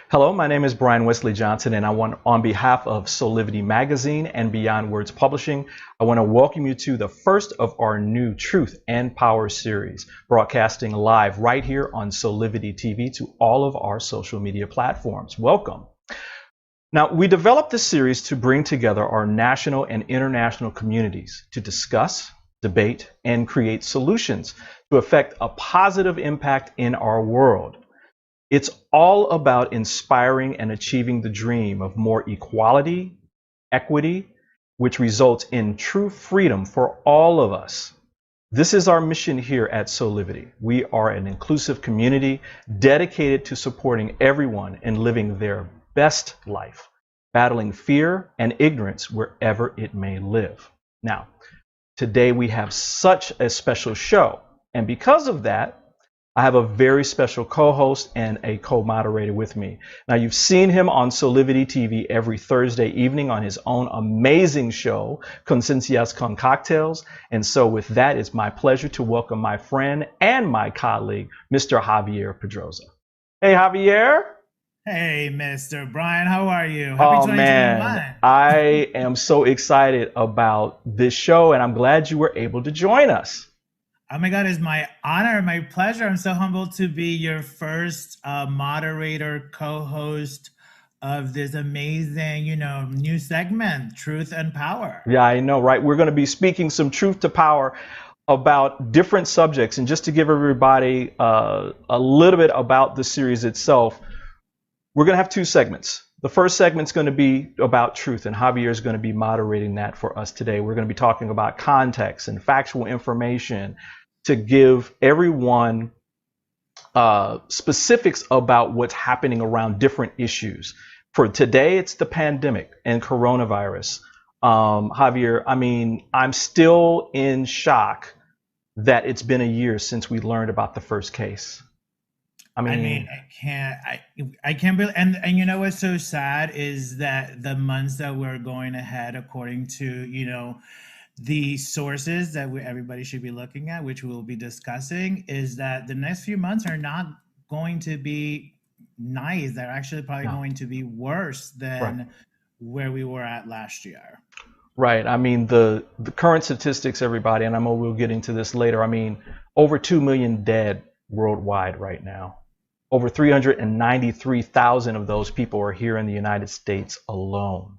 Hello, my name is Brian Wesley Johnson, and on behalf of Soulivity Magazine and Beyond Words Publishing, I want to welcome you to the first of our new Truth and Power series, broadcasting live right here on Soulivity TV to all of our social media platforms. Welcome. Now, we developed this series to bring together our national and international communities to discuss, debate, and create solutions to affect a positive impact in our world. It's all about inspiring and achieving the dream of more equality, equity, which results in true freedom for all of us. This is our mission here at Soulivity. We are an inclusive community dedicated to supporting everyone in living their best life, battling fear and ignorance wherever it may live. Now, today we have such a special show, and because of that, I have a very special co-host and a co-moderator with me. Now, you've seen him on Soulivity TV every Thursday evening on his own amazing show, Conciencias con Cocktails. And so with that, it's my pleasure to welcome my friend and my colleague, Mr. Javier Pedroza. Hey, Javier. Hey, Mr. Brian, how are you? Happy 2021. I am so excited about this show, and I'm glad you were able to join us. Oh my God, it's my honor, my pleasure. I'm so humbled to be your first moderator, co-host of this amazing, new segment, Truth and Power. Yeah, I know, right? We're going to be speaking some truth to power about different subjects. And just to give everybody a little bit about the series itself, we're going to have two segments. The first segment is going to be about truth, and Javier is going to be moderating that for us today. We're going to be talking about context and factual information to give everyone specifics about what's happening around different issues. For today, it's the pandemic and coronavirus. Javier, I mean, I'm still in shock that it's been a year since we learned about the first case. I can't believe, and you know what's so sad is that the months that we're going ahead, according to, the sources that everybody should be looking at, which we'll be discussing, is that the next few months are not going to be nice. They're actually probably going to be worse than where we were at last year. Right. I mean, the current statistics, everybody, and I know we'll get into this later. I mean, over 2 million dead worldwide right now. Over 393,000 of those people are here in the United States alone.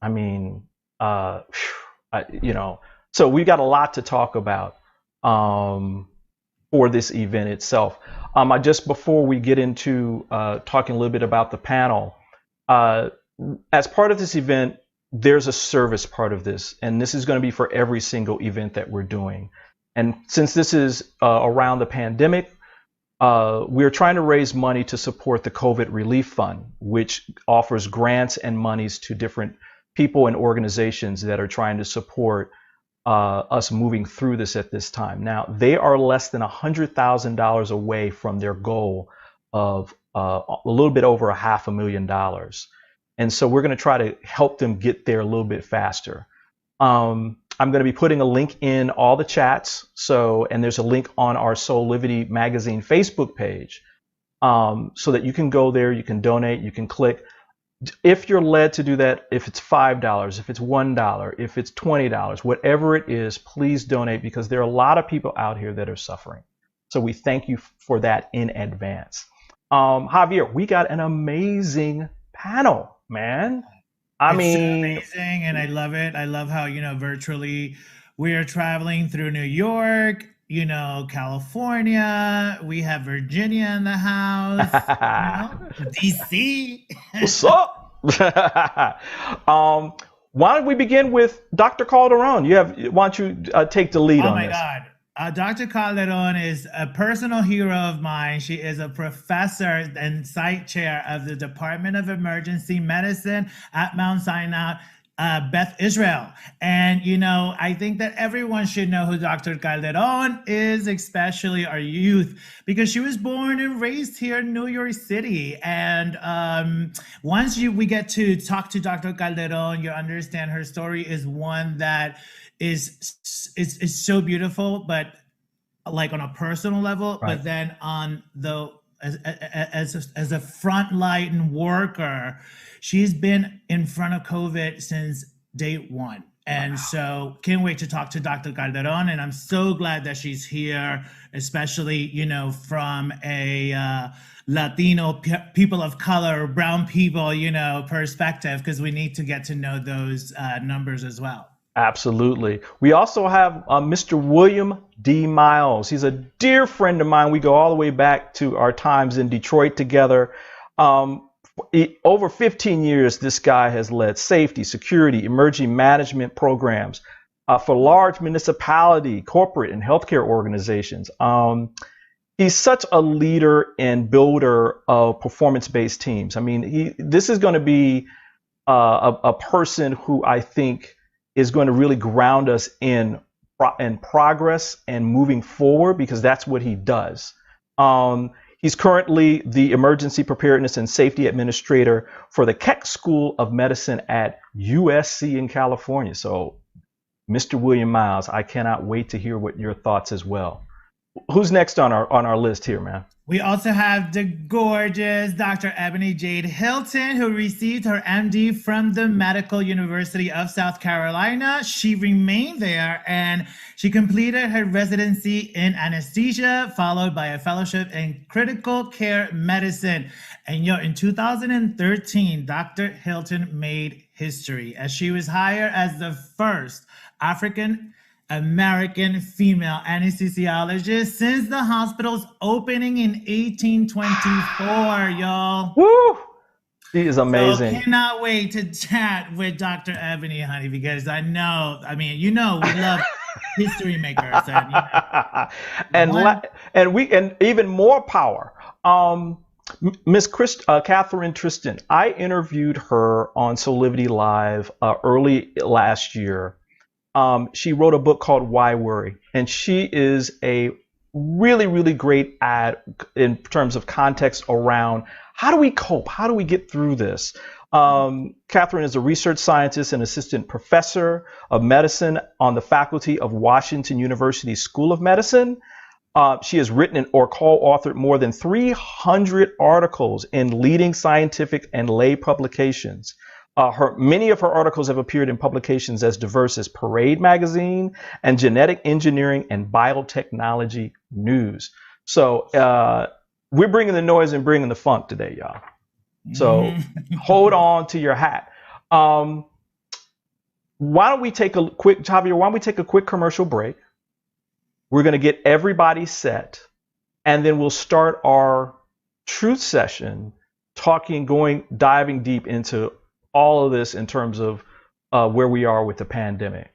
I mean, you know, so we got a lot to talk about for this event itself. I just before we get into talking a little bit about the panel, uh, as part of this event, there's a service part of this, and this is going to be for every single event that we're doing. And since this is around the pandemic, we're trying to raise money to support the COVID Relief Fund, which offers grants and monies to different people and organizations that are trying to support us moving through this at this time. Now, they are less than $100,000 away from their goal of a little bit over $500,000. And so we're going to try to help them get there a little bit faster. I'm going to be putting a link in all the chats. So, and there's a link on our Soulivity magazine Facebook page, so that you can go there, you can donate, you can click. If you're led to do that, if it's $5, if it's $1, if it's $20, whatever it is, please donate, because there are a lot of people out here that are suffering. So we thank you for that in advance. Javier, we got an amazing panel, man. I It's so mean, amazing, and I love it. I love how, virtually we are traveling through New York, California. We have Virginia in the house, DC. what's up? Why don't we begin with Dr. Calderon? Why don't you take the lead Oh on my this? God. Dr. Calderon is a personal hero of mine. She is a professor and site chair of the Department of Emergency Medicine at Mount Sinai, Beth Israel. And, I think that everyone should know who Dr. Calderon is, especially our youth, because she was born and raised here in New York City. And once we get to talk to Dr. Calderon, you understand her story is one that is so beautiful, but like on a personal level, Right. but then on the as a frontline worker, she's been in front of COVID since day one. And so can't wait to talk to Dr. Calderon. And I'm so glad that she's here, especially, from a Latino people of color, brown people, perspective, because we need to get to know those numbers as well. Absolutely. We also have Mr. William D. Miles. He's a dear friend of mine. We go all the way back to our times in Detroit together. Over 15 years, this guy has led safety, security, emergency management programs for large municipality, corporate, and healthcare organizations. He's such a leader and builder of performance-based teams. I mean, this is going to be a person who I think is going to really ground us in progress and moving forward, because that's what he does. He's currently the Emergency Preparedness and Safety Administrator for the Keck School of Medicine at USC in California. So, Mr. William Miles, I cannot wait to hear what your thoughts as well. Who's next on our list here, man? We also have the gorgeous Dr. Ebony Jade Hilton, who received her MD from the Medical University of South Carolina. She remained there and she completed her residency in anesthesia, followed by a fellowship in critical care medicine. And in 2013, Dr. Hilton made history as she was hired as the first African American female anesthesiologist since the hospital's opening in 1824, y'all. Woo! She is amazing. So cannot wait to chat with Dr. Ebony, honey, because we love history makers. And even more power. Miss Catherine Tristan, I interviewed her on Soulivity Live early last year. She wrote a book called Why Worry? And she is a really, really great ad in terms of context around how do we cope? How do we get through this? Catherine is a research scientist and assistant professor of medicine on the faculty of Washington University School of Medicine. She has written or co-authored more than 300 articles in leading scientific and lay publications. Many of her articles have appeared in publications as diverse as Parade Magazine and Genetic Engineering and Biotechnology News. So we're bringing the noise and bringing the funk today, y'all. So hold on to your hat. Why don't we take a quick, Javier, why don't we take a quick commercial break? We're going to get everybody set, and then we'll start our truth session diving deep into all of this in terms of where we are with the pandemic.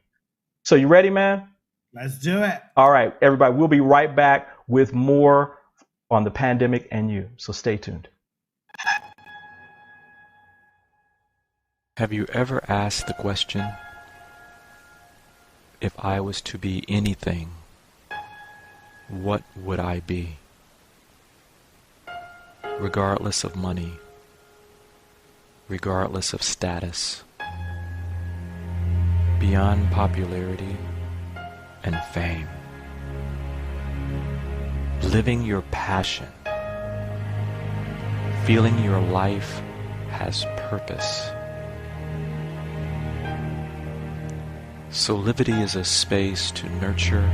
So you ready, man? Let's do it. All right, everybody, we'll be right back with more on the pandemic and you. So stay tuned. Have you ever asked the question, if I was to be anything, what would I be? Regardless of money, regardless of status, beyond popularity and fame, living your passion, feeling your life has purpose. Soulivity is a space to nurture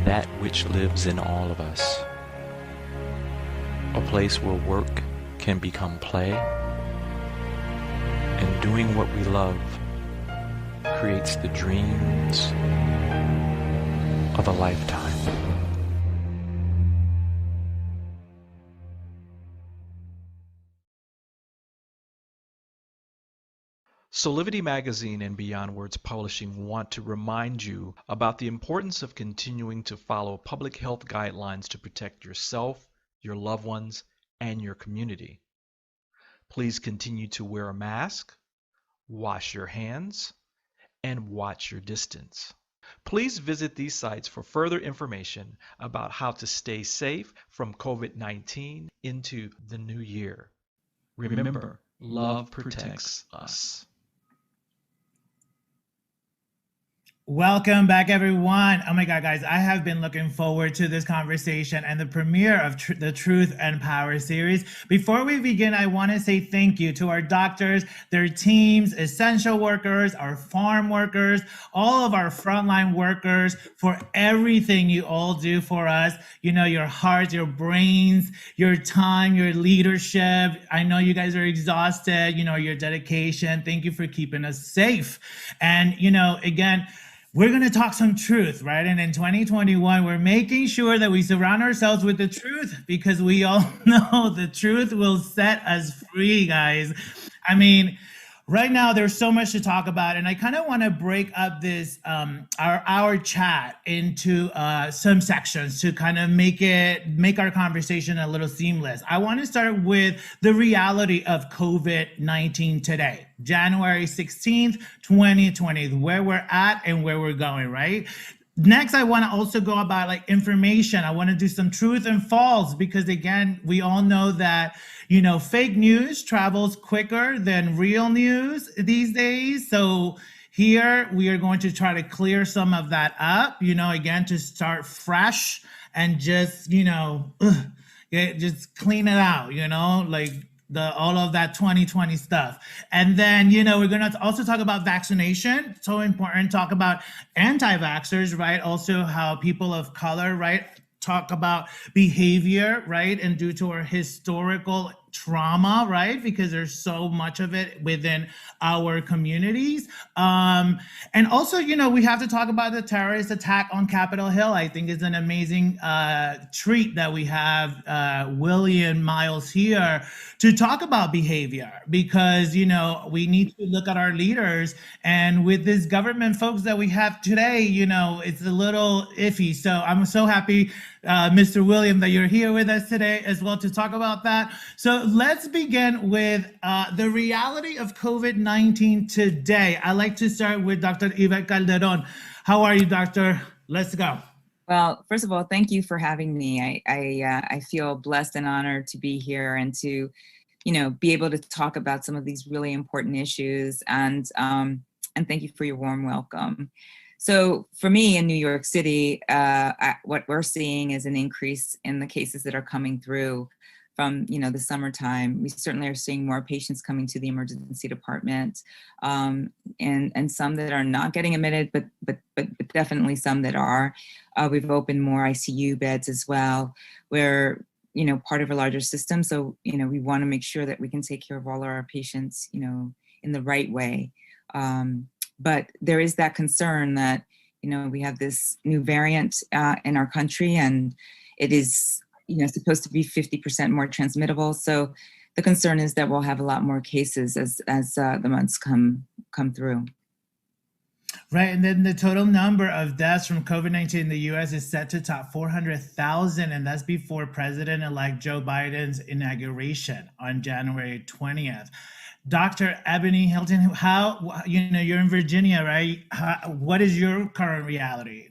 that which lives in all of us. A place where work can become play, and doing what we love creates the dreams of a lifetime. Soulivity Magazine and Beyond Words Publishing want to remind you about the importance of continuing to follow public health guidelines to protect yourself, your loved ones, and your community. Please continue to wear a mask, wash your hands, and watch your distance. Please visit these sites for further information about how to stay safe from COVID-19 into the new year. Remember, love protects us. Welcome back, everyone. Oh my God, guys, I have been looking forward to this conversation and the premiere of the Truth and Power series. Before we begin, I want to say thank you to our doctors, their teams, essential workers, our farm workers, all of our frontline workers for everything you all do for us. You know, your hearts, your brains, your time, your leadership. I know you guys are exhausted, you know, your dedication. Thank you for keeping us safe. And, you know, again, we're going to talk some truth, right? And in 2021, we're making sure that we surround ourselves with the truth because we all know the truth will set us free, guys. I mean, right now there's so much to talk about, and I kind of want to break up this our chat into some sections to kind of make our conversation a little seamless. I want to start with the reality of COVID-19 today, January 16th, 2020, where we're at and where we're going, right? Next, I want to also go about like information. I want to do some truth and false because again, we all know that, you know, fake news travels quicker than real news these days. So here we are going to try to clear some of that up, you know, again, to start fresh and just, you know, just clean it out, you know, like all of that 2020 stuff. And then, you know, we're going to also talk about vaccination. So important. Talk about anti-vaxxers, right? Also how people of color, right? Talk about behavior, right? And due to our historical trauma, right? Because there's so much of it within our communities. And also, you know, we have to talk about the terrorist attack on Capitol Hill. I think it's an amazing treat that we have William Miles here to talk about behavior because, you know, we need to look at our leaders. And with this government folks that we have today, you know, it's a little iffy. So I'm so happy, Mr. William, that you're here with us today as well to talk about that. So let's begin with the reality of COVID-19 today. I'd like to start with Dr. Yvette Calderon. How are you, doctor? Let's go. Well, first of all, thank you for having me. I feel blessed and honored to be here and to, you know, be able to talk about some of these really important issues. And thank you for your warm welcome. So for me in New York City, what we're seeing is an increase in the cases that are coming through from, you know, the summertime. We certainly are seeing more patients coming to the emergency department, and some that are not getting admitted, but definitely some that are. We've opened more ICU beds as well. We're, you know, part of a larger system, so, you know, we want to make sure that we can take care of all our patients, you know, in the right way. But there is that concern that, we have this new variant in our country, and it is, supposed to be 50% more transmittable. So the concern is that we'll have a lot more cases as the months come through. Right, and then the total number of deaths from COVID-19 in the U.S. is set to top 400,000, and that's before President-elect Joe Biden's inauguration on January 20th. Dr. Ebony Hilton, how, you're in Virginia, right? What is your current reality?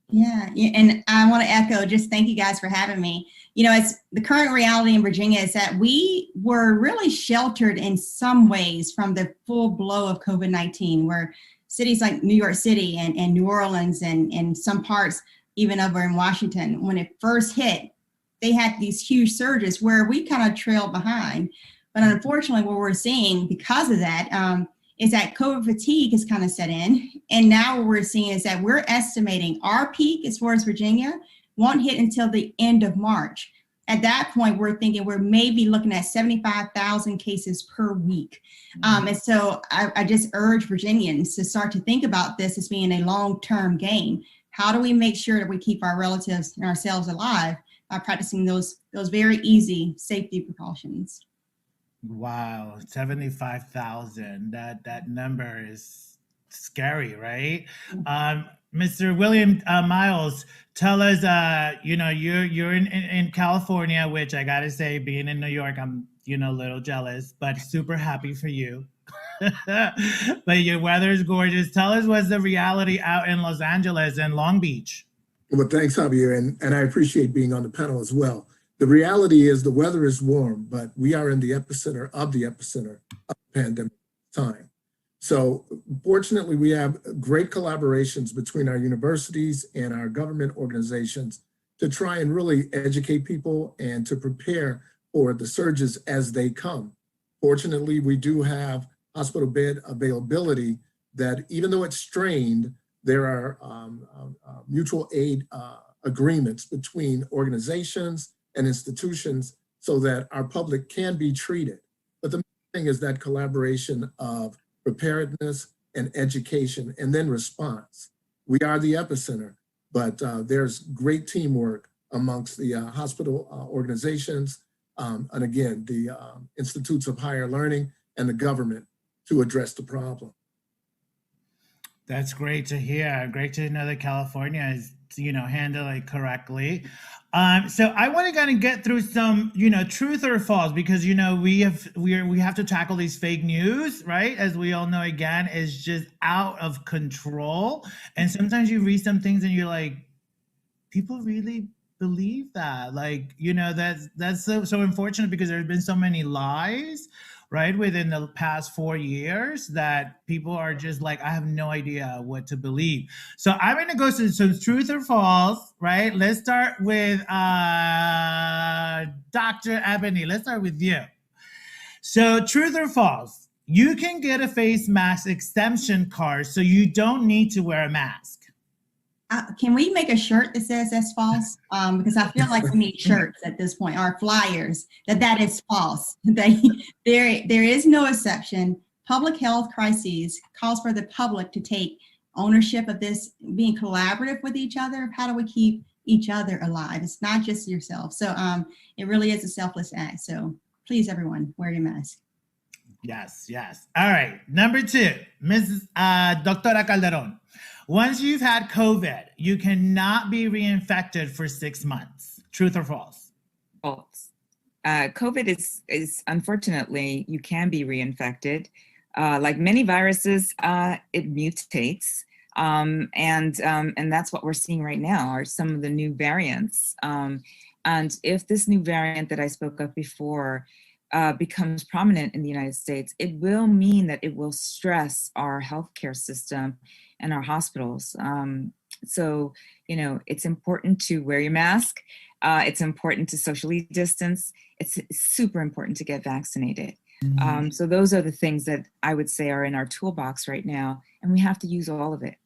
Yeah, and I want to echo, just thank you guys for having me. It's the current reality in Virginia is that we were really sheltered in some ways from the full blow of COVID-19, where cities like New York City and New Orleans and some parts even over in Washington, when it first hit, they had these huge surges where we kind of trailed behind. But unfortunately, what we're seeing because of that is that COVID fatigue has kind of set in. And now what we're seeing is that we're estimating our peak as far as Virginia won't hit until the end of March. At that point, we're thinking we're maybe looking at 75,000 cases per week. And so I just urge Virginians to start to think about this as being a long-term game. How do we make sure that we keep our relatives and ourselves alive by practicing those very easy safety precautions? Wow, 75,000. That number is scary, right? Mr. William Miles, tell us, you're in California, which I gotta say, being in New York, I'm, a little jealous, but super happy for you. But your weather is gorgeous. Tell us what's the reality out in Los Angeles and Long Beach. Well, thanks, Javier, and I appreciate being on the panel as well. The reality is the weather is warm, but we are in the epicenter of the pandemic time. So fortunately, we have great collaborations between our universities and our government organizations to try and really educate people and to prepare for the surges as they come. Fortunately, we do have hospital bed availability that even though it's strained, there are mutual aid agreements between organizations and institutions so that our public can be treated. But the main thing is that collaboration of preparedness and education and then response. We are the epicenter, but there's great teamwork amongst the hospital organizations and again, the institutes of higher learning and the government to address the problem. That's great to hear. Great to know that California is, handle it correctly. So I want to kind of get through some, truth or false, because, we have to tackle these fake news, right? As we all know, again, is just out of control. And sometimes you read some things and you're like, people really believe that? Like, that's so unfortunate because there's been so many lies, right, within the past 4 years that people are just like, I have no idea what to believe. So I'm going to go to some truth or false, right? Let's start with Dr. Ebony. Let's start with you. So truth or false, you can get a face mask exemption card so you don't need to wear a mask. Can we make a shirt that says that's false? Because I feel like we need shirts at this point, or flyers, that is false. There is no exception. Public health crises calls for the public to take ownership of this, being collaborative with each other. How do we keep each other alive? It's not just yourself. So it really is a selfless act. So please, everyone, wear your mask. Yes. All right. Number 2, Mrs. Doctora Calderon. Once you've had COVID, you cannot be reinfected for 6 months. Truth or false? False. COVID is unfortunately, you can be reinfected. Like many viruses, it mutates. And that's what we're seeing right now are some of the new variants. And if this new variant that I spoke of before becomes prominent in the United States, it will mean that it will stress our healthcare system and our hospitals. So, it's important to wear your mask. It's important to socially distance. It's super important to get vaccinated. So those are the things that I would say are in our toolbox right now, and we have to use all of it.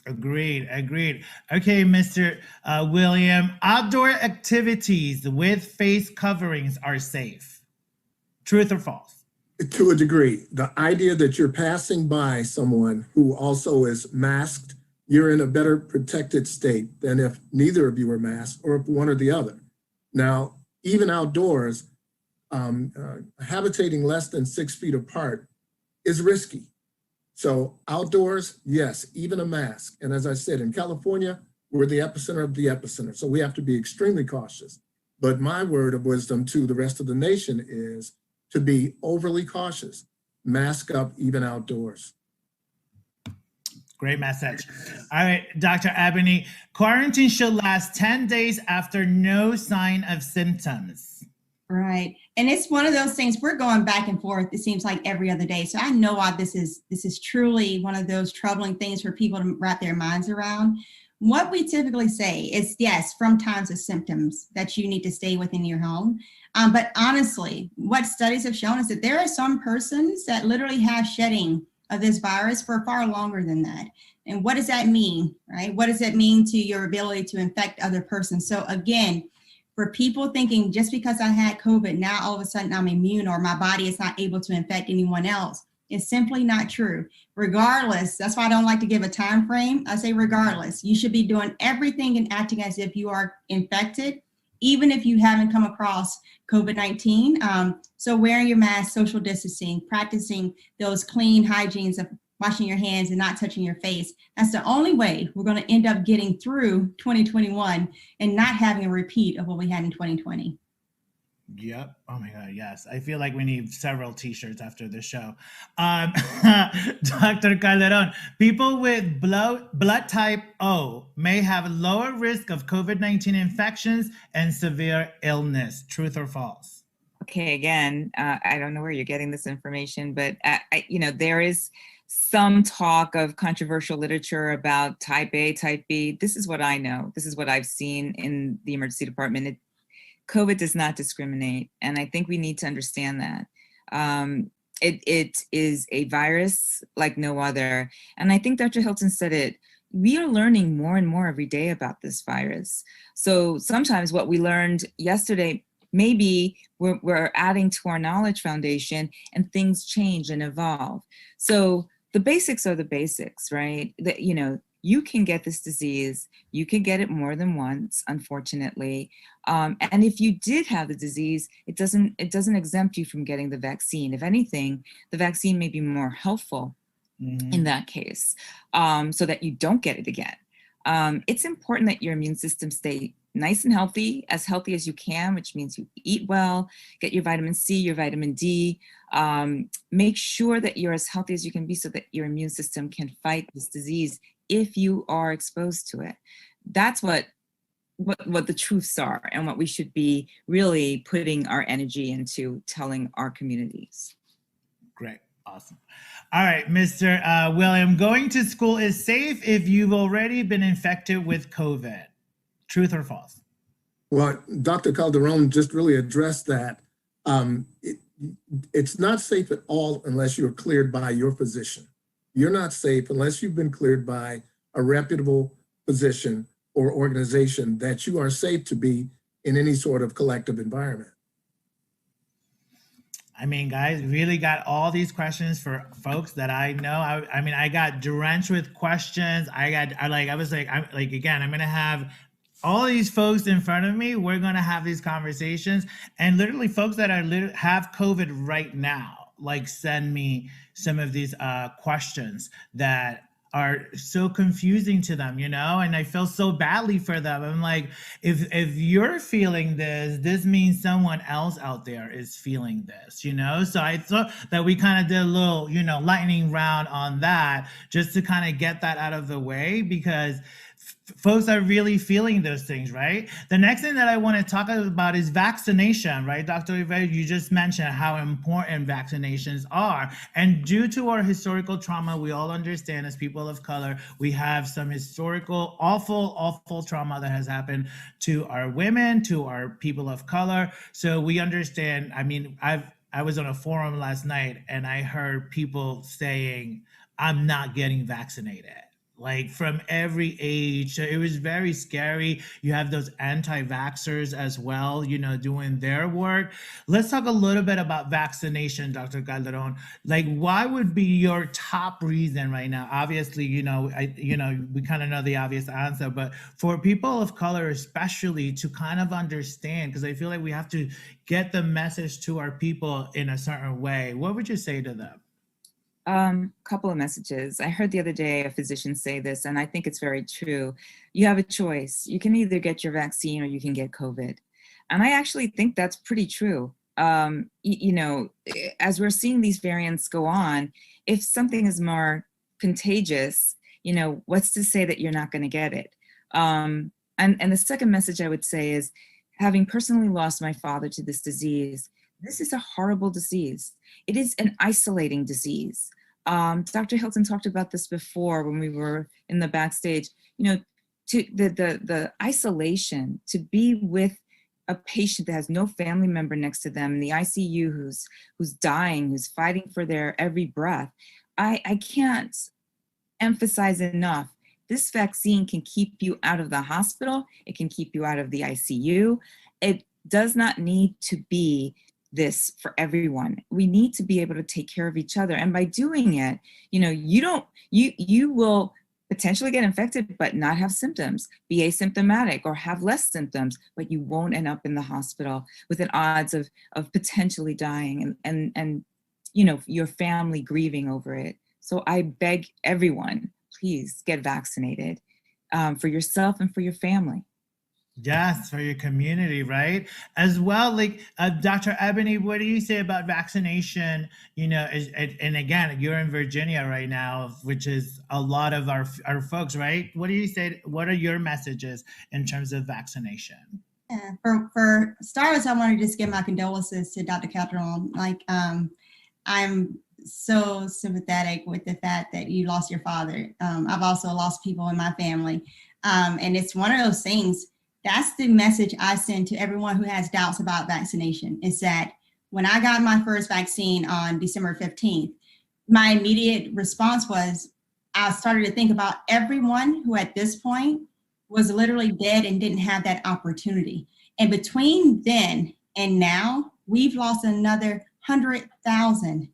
Agreed. Okay, Mr. William, outdoor activities with face coverings are safe. Truth or false? To a degree, the idea that you're passing by someone who also is masked, you're in a better protected state than if neither of you are masked or if one or the other. Now, even outdoors, habitating less than 6 feet apart is risky. So outdoors, yes, even a mask. And as I said, in California, we're the epicenter of the epicenter. So we have to be extremely cautious. But my word of wisdom to the rest of the nation is to be overly cautious. Mask up even outdoors. Great message. All right, Dr. Ebony, quarantine should last 10 days after no sign of symptoms. Right. And it's one of those things we're going back and forth, it seems like every other day. So I know why this is truly one of those troubling things for people to wrap their minds around. What we typically say is, yes, from times of symptoms that you need to stay within your home. But honestly, what studies have shown is that there are some persons that literally have shedding of this virus for far longer than that. And what does that mean, right? What does that mean to your ability to infect other persons? So again, for people thinking just because I had COVID, now all of a sudden I'm immune or my body is not able to infect anyone else, it's simply not true. Regardless, that's why I don't like to give a time frame. I say regardless, you should be doing everything and acting as if you are infected, even if you haven't come across COVID-19. So wearing your mask, social distancing, practicing those clean hygienes of washing your hands and not touching your face. That's the only way we're going to end up getting through 2021 and not having a repeat of what we had in 2020. Yep. Oh my God. Yes. I feel like we need several t-shirts after this show. Dr. Calderon, people with blood type O may have lower risk of COVID-19 infections and severe illness. Truth or false? Okay. Again, I don't know where you're getting this information, but there is some talk of controversial literature about type A, type B. This is what I know. This is what I've seen in the emergency department. COVID does not discriminate, and I think we need to understand that. It is a virus like no other, and I think Dr. Hilton said it. We are learning more and more every day about this virus. So sometimes what we learned yesterday, maybe we're adding to our knowledge foundation, and things change and evolve. So the basics are the basics, right? That you can get this disease. You can get it more than once, unfortunately. And if you did have the disease, it doesn't exempt you from getting the vaccine. If anything, the vaccine may be more helpful in that case, so that you don't get it again. It's important that your immune system stay nice and healthy as you can, which means you eat well, get your vitamin C, your vitamin D, make sure that you're as healthy as you can be so that your immune system can fight this disease if you are exposed to it. That's what the truths are and what we should be really putting our energy into telling our communities. Great. Awesome. All right, Mr. William, going to school is safe if you've already been infected with COVID. Truth or false? Well, Dr. Calderon just really addressed that. It's not safe at all unless you're cleared by your physician. You're not safe unless you've been cleared by a reputable physician or organization that you are safe to be in any sort of collective environment. I mean, guys, really got all these questions for folks that I know. I mean, I got drenched with questions. I'm going to have all these folks in front of me. We're going to have these conversations, and literally folks that have COVID right now, send me some of these questions that are so confusing to them, and I feel so badly for them. I'm like, if you're feeling this means someone else out there is feeling this, So I thought that we kind of did a little, lightning round on that just to kind of get that out of the way, because folks are really feeling those things, right? The next thing that I want to talk about is vaccination, right? Dr. Rivera, you just mentioned how important vaccinations are. And due to our historical trauma, we all understand as people of color, we have some historical, awful trauma that has happened to our women, to our people of color. So we understand. I mean, I was on a forum last night and I heard people saying, I'm not getting vaccinated. like from every age. So it was very scary. You have those anti-vaxxers as well, you know, doing their work. Let's talk a little bit about vaccination, Dr. Calderon. Like, why would be your top reason right now? Obviously, we kind of know the obvious answer, but for people of color, especially, to kind of understand, because I feel like we have to get the message to our people in a certain way. What would you say to them? Couple of messages. I heard the other day a physician say this, and I think it's very true. You have a choice. You can either get your vaccine or you can get COVID. And I actually think that's pretty true. As we're seeing these variants go on, if something is more contagious, what's to say that you're not going to get it? And the second message I would say is, having personally lost my father to this disease, this is a horrible disease. It is an isolating disease. Dr. Hilton talked about this before when we were in the backstage. To the isolation, to be with a patient that has no family member next to them in the ICU, who's dying, who's fighting for their every breath. I can't emphasize enough. This vaccine can keep you out of the hospital. It can keep you out of the ICU. It does not need to be this for everyone. We need to be able to take care of each other. And by doing it, you will potentially get infected, but not have symptoms, be asymptomatic or have less symptoms, but you won't end up in the hospital with an odds of potentially dying and your family grieving over it. So I beg everyone, please get vaccinated for yourself and for your family. Yes, for your community, right? As well, like Dr. Ebony, what do you say about vaccination? And again, you're in Virginia right now, which is a lot of our folks, right? What do you say? What are your messages in terms of vaccination? Yeah, for starters, I want to just give my condolences to Dr. Calderon. Like, I'm so sympathetic with the fact that you lost your father. I've also lost people in my family. And it's one of those things. That's the message I send to everyone who has doubts about vaccination, is that when I got my first vaccine on December 15th, my immediate response was, I started to think about everyone who at this point was literally dead and didn't have that opportunity. And between then and now, we've lost another 100,000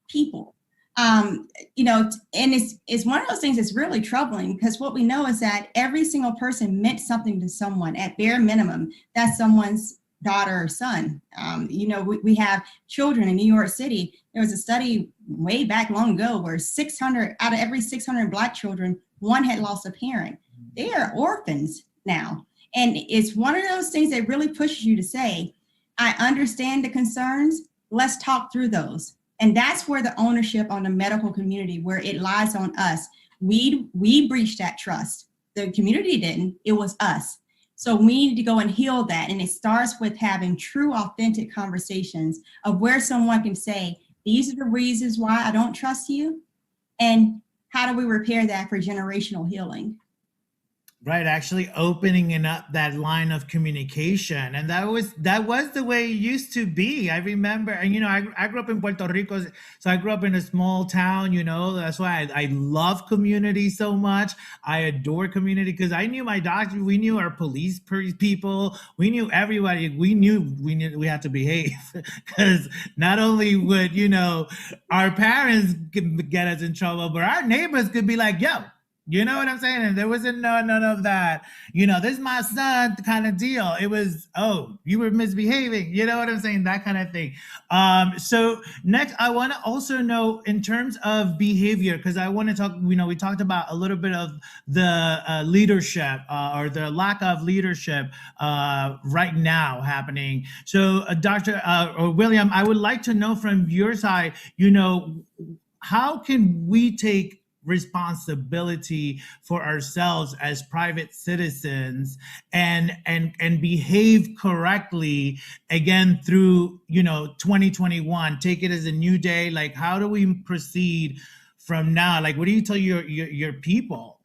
people. And it's one of those things that's really troubling, because what we know is that every single person meant something to someone. At bare minimum, that's someone's daughter or son. We have children in New York City. There was a study way back long ago where 600 out of every 600 Black children, one had lost a parent. They are orphans now. And it's one of those things that really pushes you to say, I understand the concerns. Let's talk through those. And that's where the ownership on the medical community, where it lies on us. We breached that trust. The community didn't, it was us. So we need to go and heal that. And it starts with having true, authentic conversations of where someone can say, these are the reasons why I don't trust you. And how do we repair that for generational healing? Right, actually opening up that line of communication. And that was the way it used to be. I remember, and I grew up in Puerto Rico, so I grew up in a small town, that's why I love community so much. I adore community, because I knew my doctor, we knew our police people, we knew everybody, we knew we had to behave, because not only would, our parents get us in trouble, but our neighbors could be like, yo, you know what I'm saying? And there wasn't none of that, this is my son kind of deal. It was, oh, you were misbehaving. You know what I'm saying? That kind of thing. So next, I want to also know, in terms of behavior, because I want to talk, we talked about a little bit of the leadership or the lack of leadership right now happening. So Dr. or William, I would like to know from your side, how can we take responsibility for ourselves as private citizens and behave correctly again through 2021, take it as a new day? Like, how do we proceed from now? Like, what do you tell your people?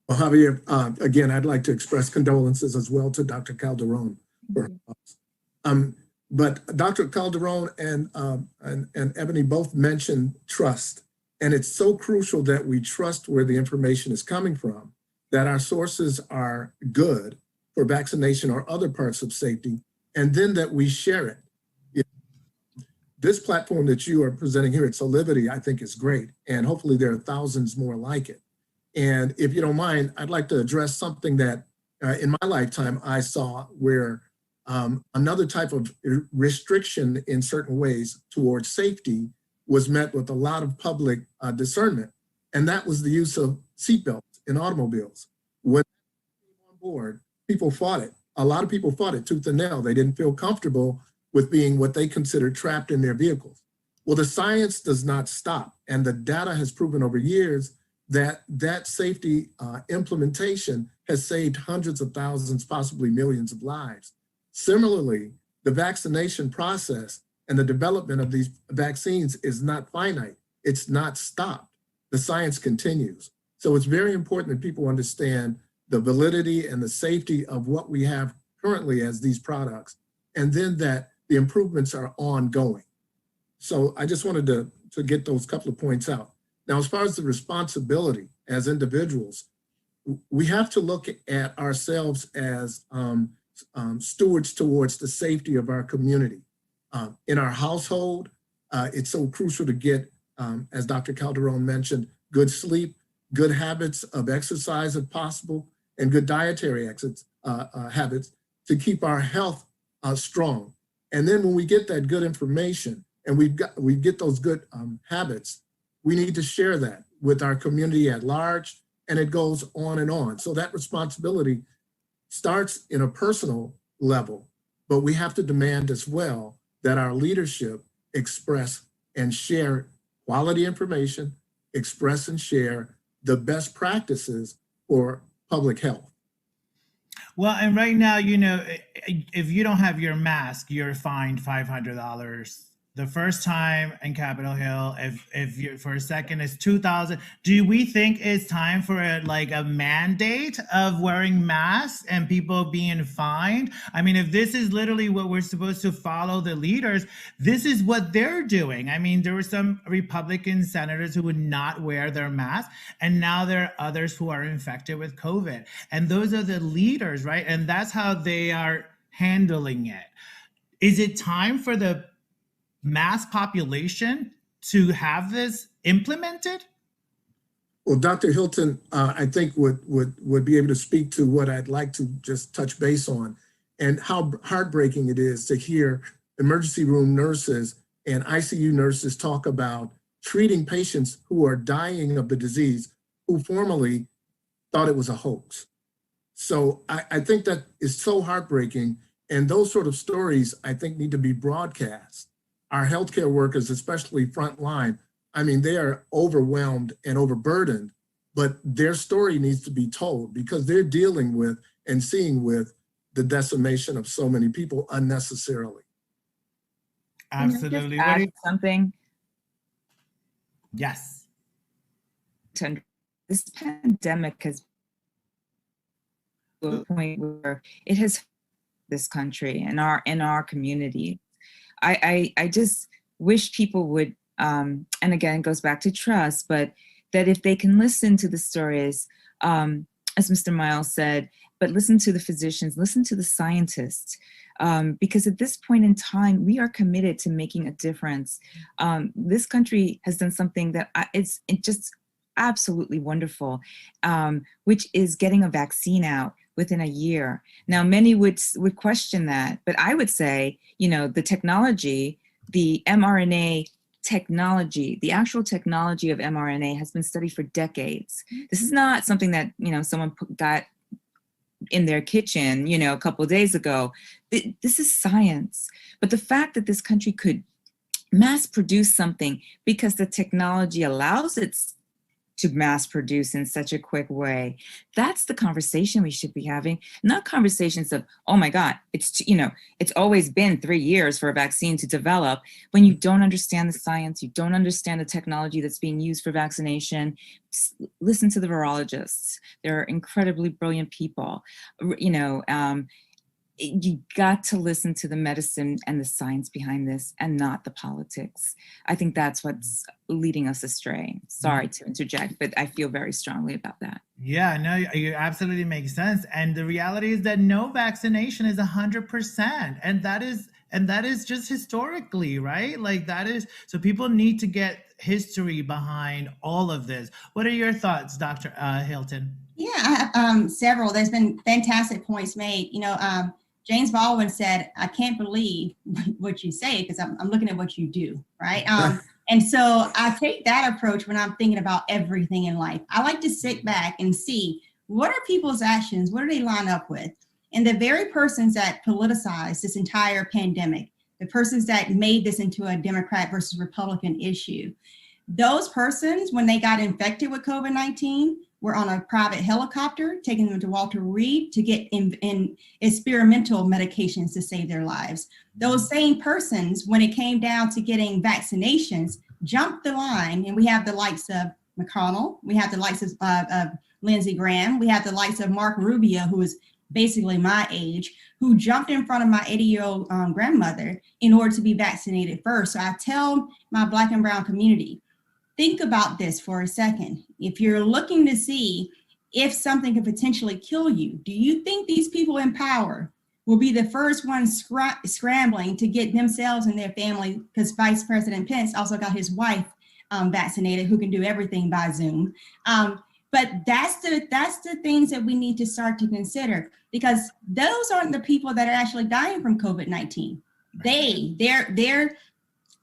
Well, Javier, again, I'd like to express condolences as well to Dr. Calderon. But Dr. Calderon and Ebony both mentioned trust. And it's so crucial that we trust where the information is coming from, that our sources are good for vaccination or other parts of safety, and then that we share it. This platform that you are presenting here at Soulivity, I think is great. And hopefully there are thousands more like it. And if you don't mind, I'd like to address something that in my lifetime I saw where another type of restriction in certain ways towards safety was met with a lot of public discernment. And that was the use of seatbelts in automobiles. When it came on board, people fought it. A lot of people fought it tooth and nail. They didn't feel comfortable with being what they considered trapped in their vehicles. Well, the science does not stop. And the data has proven over years that that safety implementation has saved hundreds of thousands, possibly millions of lives. Similarly, the vaccination process and the development of these vaccines is not finite. It's not stopped. The science continues. So it's very important that people understand the validity and the safety of what we have currently as these products, and then that the improvements are ongoing. So I just wanted to get those couple of points out. Now, as far as the responsibility as individuals, we have to look at ourselves as stewards towards the safety of our community. In our household, it's so crucial to get, as Dr. Calderon mentioned, good sleep, good habits of exercise if possible, and good dietary habits to keep our health strong. And then when we get that good information and we get those good habits, we need to share that with our community at large, and it goes on and on. So that responsibility starts in a personal level, but we have to demand as well that our leadership express and share quality information, express and share the best practices for public health. Well, and right now, you know, if you don't have your mask, you're fined $500. The first time in Capitol Hill, if you're for a second, it's $2,000. Do we think it's time for a mandate of wearing masks and people being fined? I mean, if this is literally what we're supposed to follow the leaders, this is what they're doing. I mean, there were some Republican senators who would not wear their mask, and now there are others who are infected with COVID. And those are the leaders, right? And that's how they are handling it. Is it time for the mass population to have this implemented? Well, Dr. Hilton, I think would be able to speak to what I'd like to just touch base on, and how heartbreaking it is to hear emergency room nurses and ICU nurses talk about treating patients who are dying of the disease who formerly thought it was a hoax. So I think that is so heartbreaking, and those sort of stories I think need to be broadcast. Our healthcare workers, especially frontline, I mean, they are overwhelmed and overburdened, but their story needs to be told because they're dealing with and seeing with the decimation of so many people unnecessarily. Absolutely. Can I just add something? Yes. This pandemic has to a point where it has this country and our community. I just wish people would, and again, it goes back to trust, but that if they can listen to the stories, as Mr. Miles said, but listen to the physicians, listen to the scientists, because at this point in time, we are committed to making a difference. This country has done something that it's just absolutely wonderful, which is getting a vaccine out within a year. Now, many would question that, but I would say, you know, the technology, the mRNA technology, the actual technology of mRNA has been studied for decades. This is not something that, you know, someone got in their kitchen, you know, a couple of days ago. This is science. But the fact that this country could mass produce something because the technology allows it to mass produce in such a quick way, that's the conversation we should be having, not conversations of, oh my God, it's, you know, it's always been 3 years for a vaccine to develop. When you don't understand the science, you don't understand the technology that's being used for vaccination, listen to the virologists. They're incredibly brilliant people. You know, you got to listen to the medicine and the science behind this and not the politics. I think that's what's leading us astray. Sorry to interject, but I feel very strongly about that. Yeah, no, you absolutely make sense. And the reality is that no vaccination is 100%. And that is just historically, right? Like that is, so people need to get history behind all of this. What are your thoughts, Dr. Hilton? Yeah, I have several. There's been fantastic points made. James Baldwin said, I can't believe what you say because I'm looking at what you do, right? And so I take that approach when I'm thinking about everything in life. I like to sit back and see what are people's actions, what do they line up with? And the very persons that politicized this entire pandemic, the persons that made this into a Democrat versus Republican issue, those persons, when they got infected with COVID-19, were on a private helicopter, taking them to Walter Reed to get in experimental medications to save their lives. Those same persons, when it came down to getting vaccinations, jumped the line, and we have the likes of McConnell, we have the likes of Lindsey Graham, we have the likes of Mark Rubio, who is basically my age, who jumped in front of my 80-year-old grandmother in order to be vaccinated first. So I tell my Black and brown community, think about this for a second. If you're looking to see if something could potentially kill you, do you think these people in power will be the first ones scrambling to get themselves and their family? Because Vice President Pence also got his wife vaccinated, who can do everything by Zoom. But that's the things that we need to start to consider, because those aren't the people that are actually dying from COVID-19. Their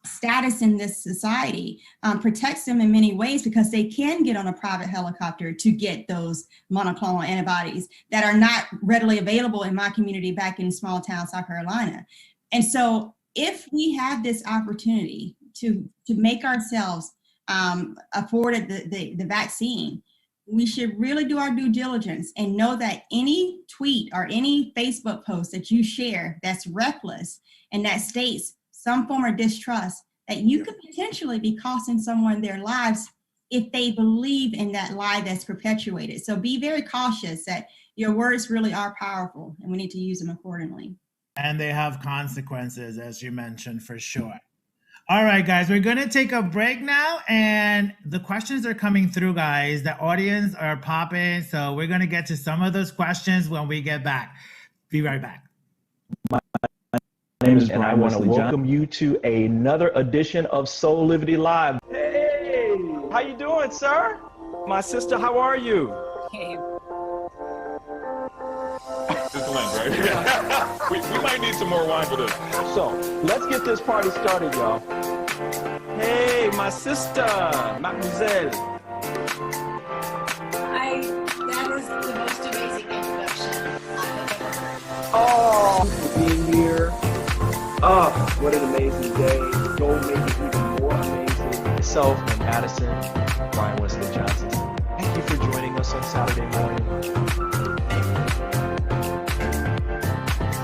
status in this society protects them in many ways, because they can get on a private helicopter to get those monoclonal antibodies that are not readily available in my community back in small town South Carolina. And so if we have this opportunity to make ourselves afforded the vaccine, we should really do our due diligence and know that any tweet or any Facebook post that you share that's reckless and that states some form of distrust, that you could potentially be costing someone their lives if they believe in that lie that's perpetuated. So be very cautious that your words really are powerful, and we need to use them accordingly. And they have consequences, as you mentioned, for sure. All right, guys, we're going to take a break now, and the questions are coming through, guys. The audience are popping, so we're going to get to some of those questions when we get back. Be right back. My name is Brian, and I want to welcome you to another edition of Soulivity Live. Hey, how you doing, sir? My sister, how are you? Hey. This blend, right? we might need some more wine for this. So let's get this party started, y'all. Hey, my sister, mademoiselle. That is the most amazing introduction I've ever heard. Oh, being here. Oh, what an amazing day. Go make it even more amazing. Myself and Madison, Brian Wesley Johnson. Thank you for joining us on Saturday morning.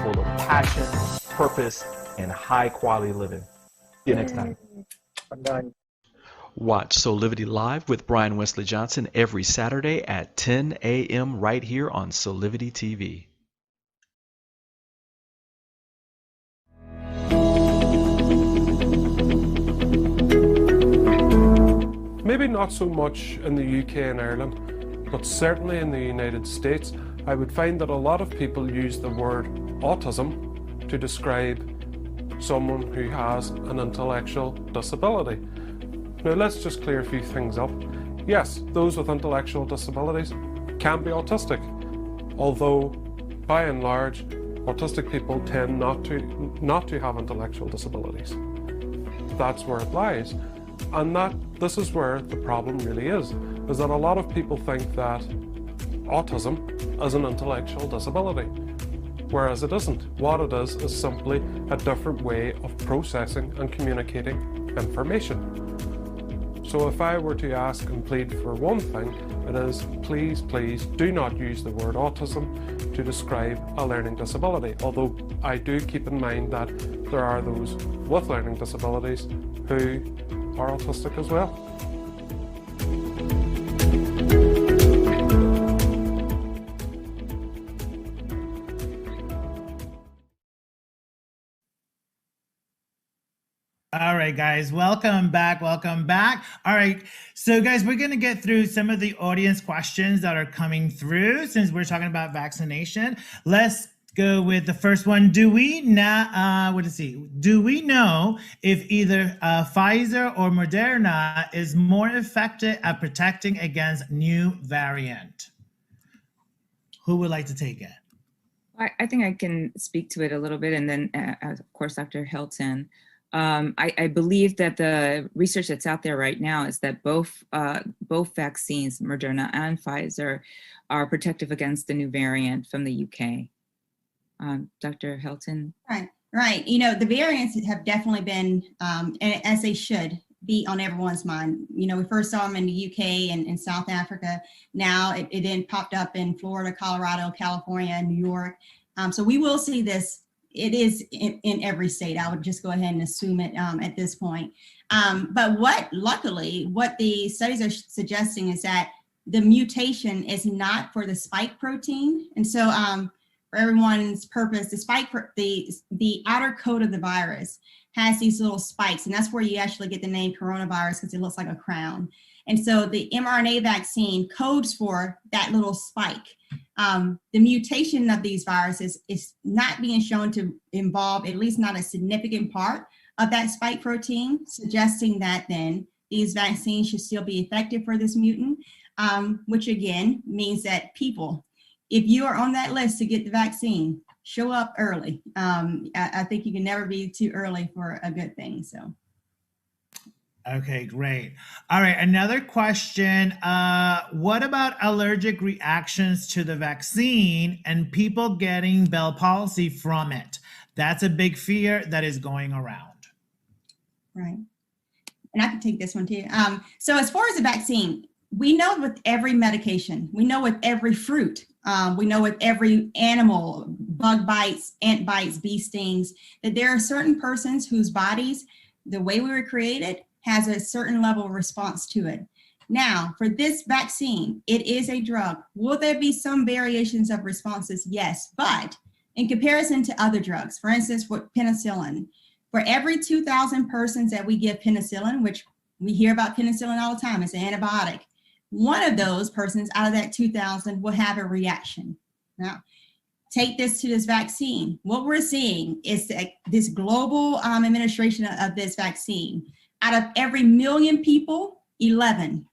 Full of passion, purpose, and high quality living. See you next time. I'm done. Watch Soulivity Live with Brian Wesley Johnson every Saturday at 10 a.m. right here on Soulivity TV. Maybe not so much in the UK and Ireland, but certainly in the United States, I would find that a lot of people use the word autism to describe someone who has an intellectual disability. Now let's just clear a few things up. Yes, those with intellectual disabilities can be autistic, although by and large, autistic people tend not to have intellectual disabilities. That's where it lies. And this is where the problem really is that a lot of people think that autism is an intellectual disability, whereas it isn't. What it is simply a different way of processing and communicating information. So if I were to ask and plead for one thing, it is please, please do not use the word autism to describe a learning disability, although I do keep in mind that there are those with learning disabilities who are autistic as well. right, guys, welcome back. Welcome back. All right, so guys, we're going to get through some of the audience questions that are coming through since we're talking about vaccination. Let's go with the first one. Do we know if either Pfizer or Moderna is more effective at protecting against new variant? Who would like to take it? I think I can speak to it a little bit, and then of course, Dr. Hilton. I believe that the research that's out there right now is that both vaccines, Moderna and Pfizer, are protective against the new variant from the UK. Dr. Hilton? Right. You know, the variants have definitely been, and as they should be on everyone's mind. You know, we first saw them in the UK and in South Africa. Now it then popped up in Florida, Colorado, California, New York. So we will see this. It is in every state. I would just go ahead and assume it at this point. But luckily, what the studies are suggesting is that the mutation is not for the spike protein. And so for everyone's purpose, the outer coat of the virus has these little spikes, and that's where you actually get the name coronavirus, because it looks like a crown. And so the mRNA vaccine codes for that little spike. The mutation of these viruses is not being shown to involve, at least not a significant part of that spike protein, suggesting that then these vaccines should still be effective for this mutant, which again means that people, if you are on that list to get the vaccine, show up early. I think you can never be too early for a good thing, so. Okay, great. All right, another question. What about allergic reactions to the vaccine and people getting Bell palsy from it? That's a big fear that is going around. Right. And I can take this one too. So as far as the vaccine, we know with every medication, we know with every fruit, we know with every animal, bug bites, ant bites, bee stings, that there are certain persons whose bodies, the way we were created, has a certain level of response to it. Now, for this vaccine, it is a drug. Will there be some variations of responses? Yes, but in comparison to other drugs, for instance, with penicillin, for every 2,000 persons that we give penicillin, which we hear about penicillin all the time, it's an antibiotic, one of those persons out of that 2,000 will have a reaction. Now, take this to this vaccine. What we're seeing is that this global administration of this vaccine, out of every million people, 11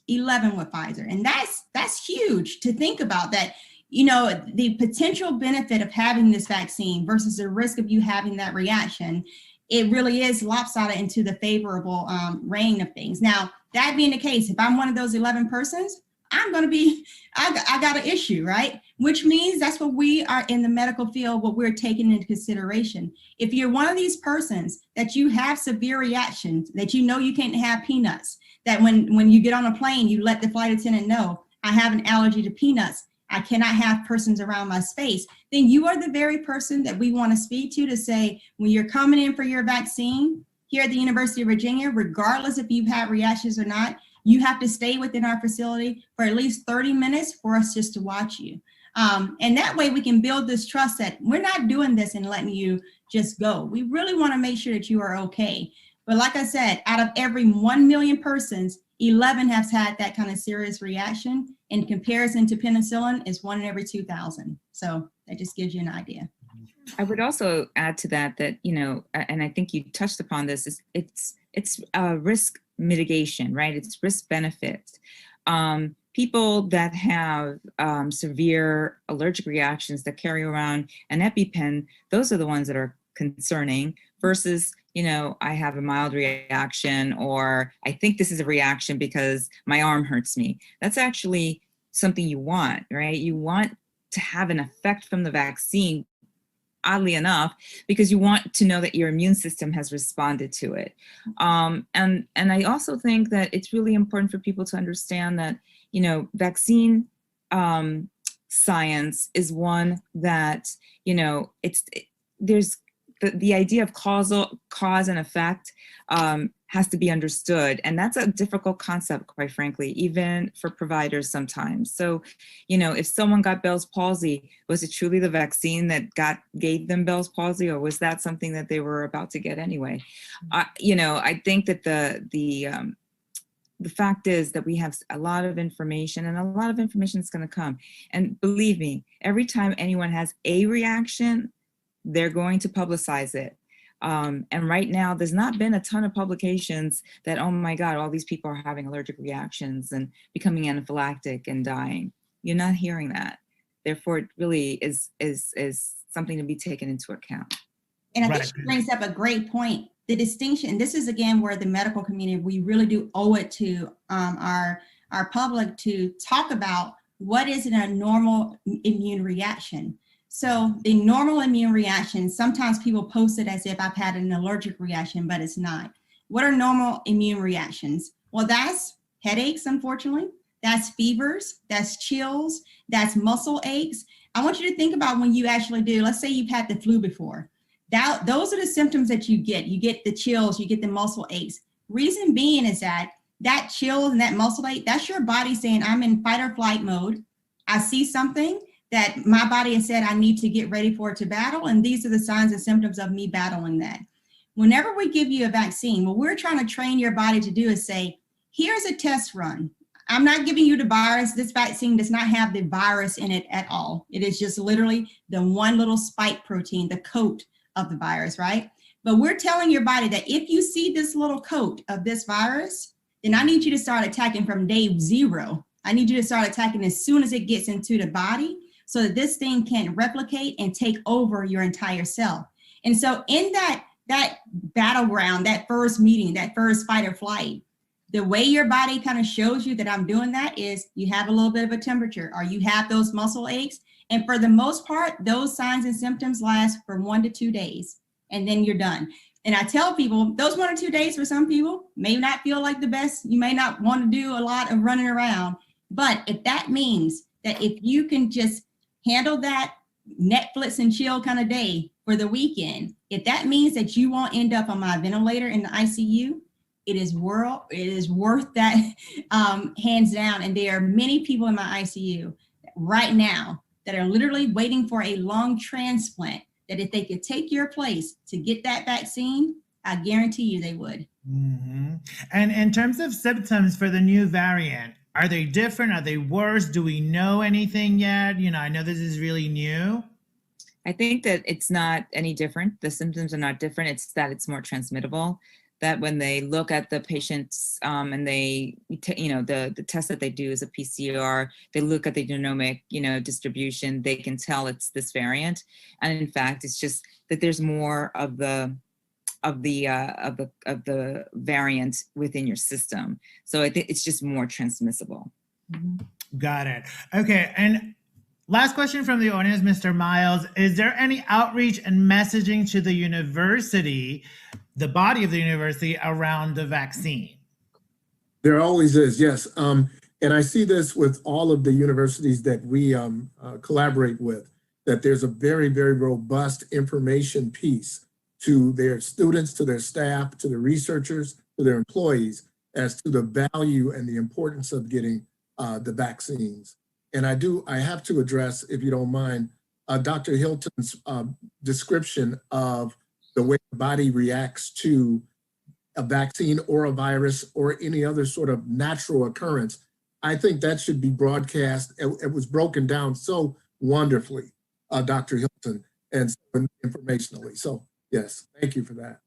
with Pfizer. And that's huge to think about, that, you know, the potential benefit of having this vaccine versus the risk of you having that reaction, it really is lopsided into the favorable reign of things. Now, that being the case, if I'm one of those 11 persons, I'm going to be, I got an issue, right? Which means that's what we are in the medical field, what we're taking into consideration. If you're one of these persons that you have severe reactions, that you know you can't have peanuts, that when you get on a plane, you let the flight attendant know, I have an allergy to peanuts, I cannot have persons around my space, then you are the very person that we want to speak to say, when you're coming in for your vaccine here at the University of Virginia, regardless if you've had reactions or not, you have to stay within our facility for at least 30 minutes for us just to watch you. And that way we can build this trust that we're not doing this and letting you just go. We really want to make sure that you are okay. But like I said, out of every 1 million persons, 11 have had that kind of serious reaction. In comparison to penicillin, is 1 in every 2,000. So that just gives you an idea. I would also add to that, you know, and I think you touched upon this, is it's risk mitigation, right? It's risk benefits. People that have severe allergic reactions that carry around an EpiPen, those are the ones that are concerning, versus, you know, I have a mild reaction, or I think this is a reaction because my arm hurts me. That's actually something you want, right? You want to have an effect from the vaccine, oddly enough, because you want to know that your immune system has responded to it. And I also think that it's really important for people to understand that, you know, vaccine science is one that, you know, there's the idea of cause and effect has to be understood. And that's a difficult concept, quite frankly, even for providers sometimes. So, if someone got Bell's palsy, was it truly the vaccine that gave them Bell's palsy, or was that something that they were about to get anyway? I think that the fact is that we have a lot of information, and a lot of information is going to come. And believe me, every time anyone has a reaction, they're going to publicize it. And right now, there's not been a ton of publications that, oh my God, all these people are having allergic reactions and becoming anaphylactic and dying. You're not hearing that. Therefore, it really is something to be taken into account. And I think she brings up a great point. The distinction, this is again where the medical community, we really do owe it to our public to talk about what is a normal immune reaction. So the normal immune reaction, sometimes people post it as if I've had an allergic reaction, but it's not. What are normal immune reactions? Well, that's headaches, unfortunately. That's fevers, that's chills, that's muscle aches. I want you to think about when you actually do, let's say you've had the flu before. Those are the symptoms that you get. You get the chills, you get the muscle aches. Reason being is that chills and that muscle ache, that's your body saying, I'm in fight or flight mode. I see something that my body has said I need to get ready for it to battle, and these are the signs and symptoms of me battling that. Whenever we give you a vaccine, what we're trying to train your body to do is say, here's a test run. I'm not giving you the virus. This vaccine does not have the virus in it at all. It is just literally the one little spike protein, the coat of the virus, right? But we're telling your body that if you see this little coat of this virus, then I need you to start attacking from day 0. I need you to start attacking as soon as it gets into the body so that this thing can replicate and take over your entire cell. And so in that battleground, that first meeting, that first fight or flight, the way your body kind of shows you that I'm doing that is you have a little bit of a temperature, or you have those muscle aches. And for the most part, those signs and symptoms last for 1 to 2 days, and then you're done. And I tell people those 1 or 2 days for some people may not feel like the best. You may not want to do a lot of running around. But if that means that if you can just handle that Netflix and chill kind of day for the weekend, if that means that you won't end up on my ventilator in the ICU, it is worth that hands down. And there are many people in my ICU right now that are literally waiting for a lung transplant, that if they could take your place to get that vaccine, I guarantee you they would. Mm-hmm. And in terms of symptoms for the new variant, are they different? Are they worse? Do we know anything yet? I know this is really new. I think that it's not any different. The symptoms are not different. It's that it's more transmittable. That when they look at the patients and they, the test that they do is a PCR, they look at the genomic, distribution, they can tell it's this variant. And in fact, it's just that there's more of the variant within your system. So I think it's just more transmissible. Got it. Okay. And last question from the audience, Mr. Miles, is there any outreach and messaging to the university, the body of the university, around the vaccine? There always is, yes. And I see this with all of the universities that we collaborate with, that there's a very, very robust information piece to their students, to their staff, to the researchers, to their employees, as to the value and the importance of getting the vaccines. And I have to address, if you don't mind, Dr. Hilton's description of the way the body reacts to a vaccine or a virus or any other sort of natural occurrence. I think that should be broadcast. It was broken down so wonderfully, Dr. Hilton, and so informationally. So yes, thank you for that.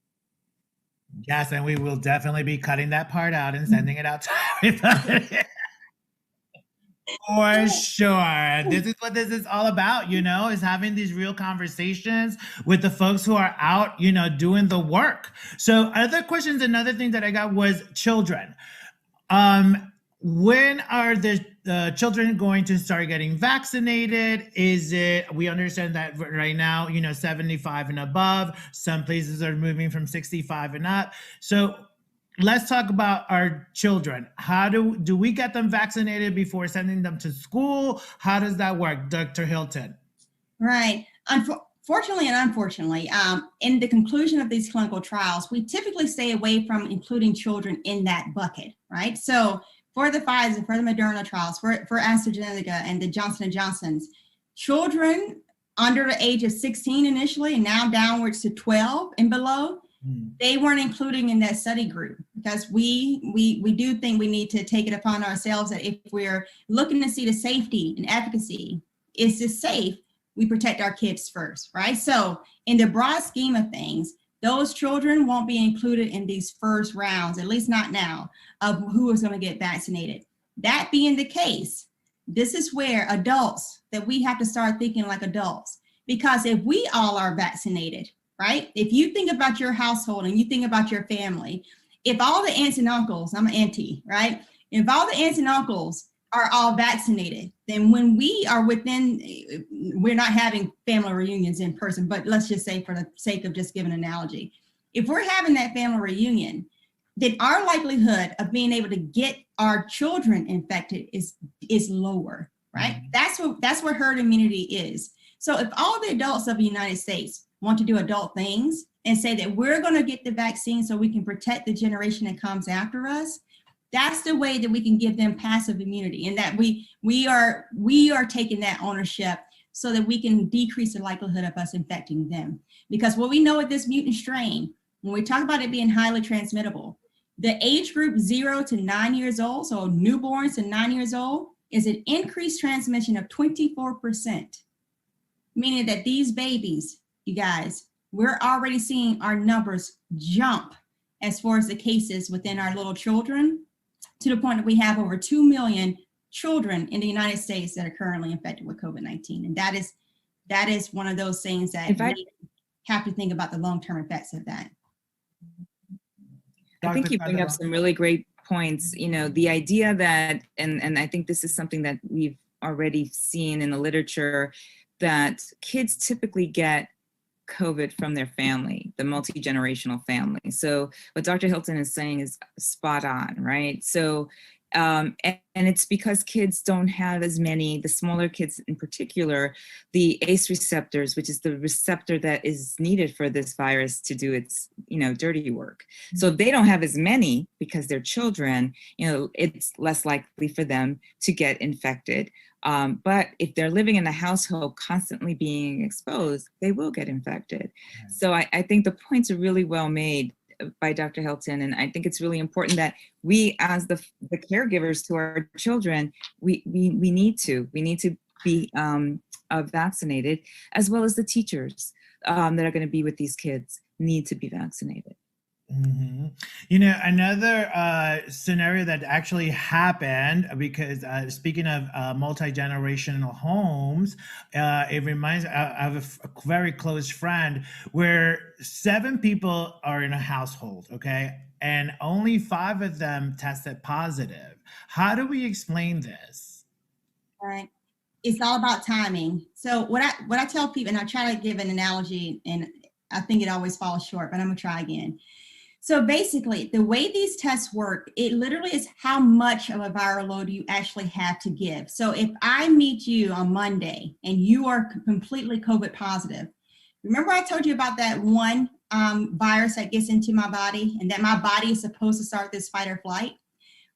Yes, and we will definitely be cutting that part out and sending it out to everybody. For sure. This is what this is all about, is having these real conversations with the folks who are out, doing the work. So other questions, another thing that I got was children. When are the children going to start getting vaccinated? We understand that right now, 75 and above, some places are moving from 65 and up. So let's talk about our children. How do we get them vaccinated before sending them to school? How does that work, Dr. Hilton? Right. fortunately and unfortunately, in the conclusion of these clinical trials, we typically stay away from including children in that bucket, right? So for the Pfizer, for the Moderna trials, for AstraZeneca and the Johnson & Johnson's, children under the age of 16 initially, and now downwards to 12 and below, they weren't including in that study group, because we do think we need to take it upon ourselves that if we're looking to see the safety and efficacy, is this safe, we protect our kids first, right? So in the broad scheme of things, those children won't be included in these first rounds, at least not now, of who is going to get vaccinated. That being the case, this is where adults, that we have to start thinking like adults, because if we all are vaccinated, right? If you think about your household and you think about your family, if all the aunts and uncles, I'm an auntie, right? If all the aunts and uncles are all vaccinated, then when we are within, we're not having family reunions in person, but let's just say for the sake of just giving an analogy, if we're having that family reunion, then our likelihood of being able to get our children infected is lower, right? That's where herd immunity is. So if all the adults of the United States want to do adult things and say that we're going to get the vaccine so we can protect the generation that comes after us, that's the way that we can give them passive immunity, and that we are taking that ownership so that we can decrease the likelihood of us infecting them. Because what we know with this mutant strain, when we talk about it being highly transmittable, the age group 0 to 9 years old, so newborns to 9 years old, is an increased transmission of 24%, meaning that these babies, you guys, we're already seeing our numbers jump as far as the cases within our little children, to the point that we have over 2 million children in the United States that are currently infected with COVID-19. And that is one of those things that we have to think about the long-term effects of that. I think you bring up some really great points. You know, the idea that, and I think this is something that we've already seen in the literature, that kids typically get COVID from their family, the multi-generational family. So what Dr. Hilton is saying is spot on, right? So, and it's because kids don't have as many, the smaller kids in particular, the ACE receptors, which is the receptor that is needed for this virus to do its, dirty work. So if they don't have as many because they're children, it's less likely for them to get infected. But if they're living in a household constantly being exposed, they will get infected. Right. So I think the points are really well made by Dr. Hilton. And I think it's really important that we, as the caregivers to our children, we need to be vaccinated, as well as the teachers that are going to be with these kids need to be vaccinated. Mm-hmm. Another scenario that actually happened, because speaking of multi-generational homes, it reminds of a very close friend where 7 people are in a household, okay? And only 5 of them tested positive. How do we explain this? All right. It's all about timing. So what I tell people, and I try to give an analogy, and I think it always falls short, but I'm gonna try again. So basically, the way these tests work, it literally is how much of a viral load you actually have to give. So if I meet you on Monday and you are completely COVID positive, remember I told you about that one virus that gets into my body and that my body is supposed to start this fight or flight?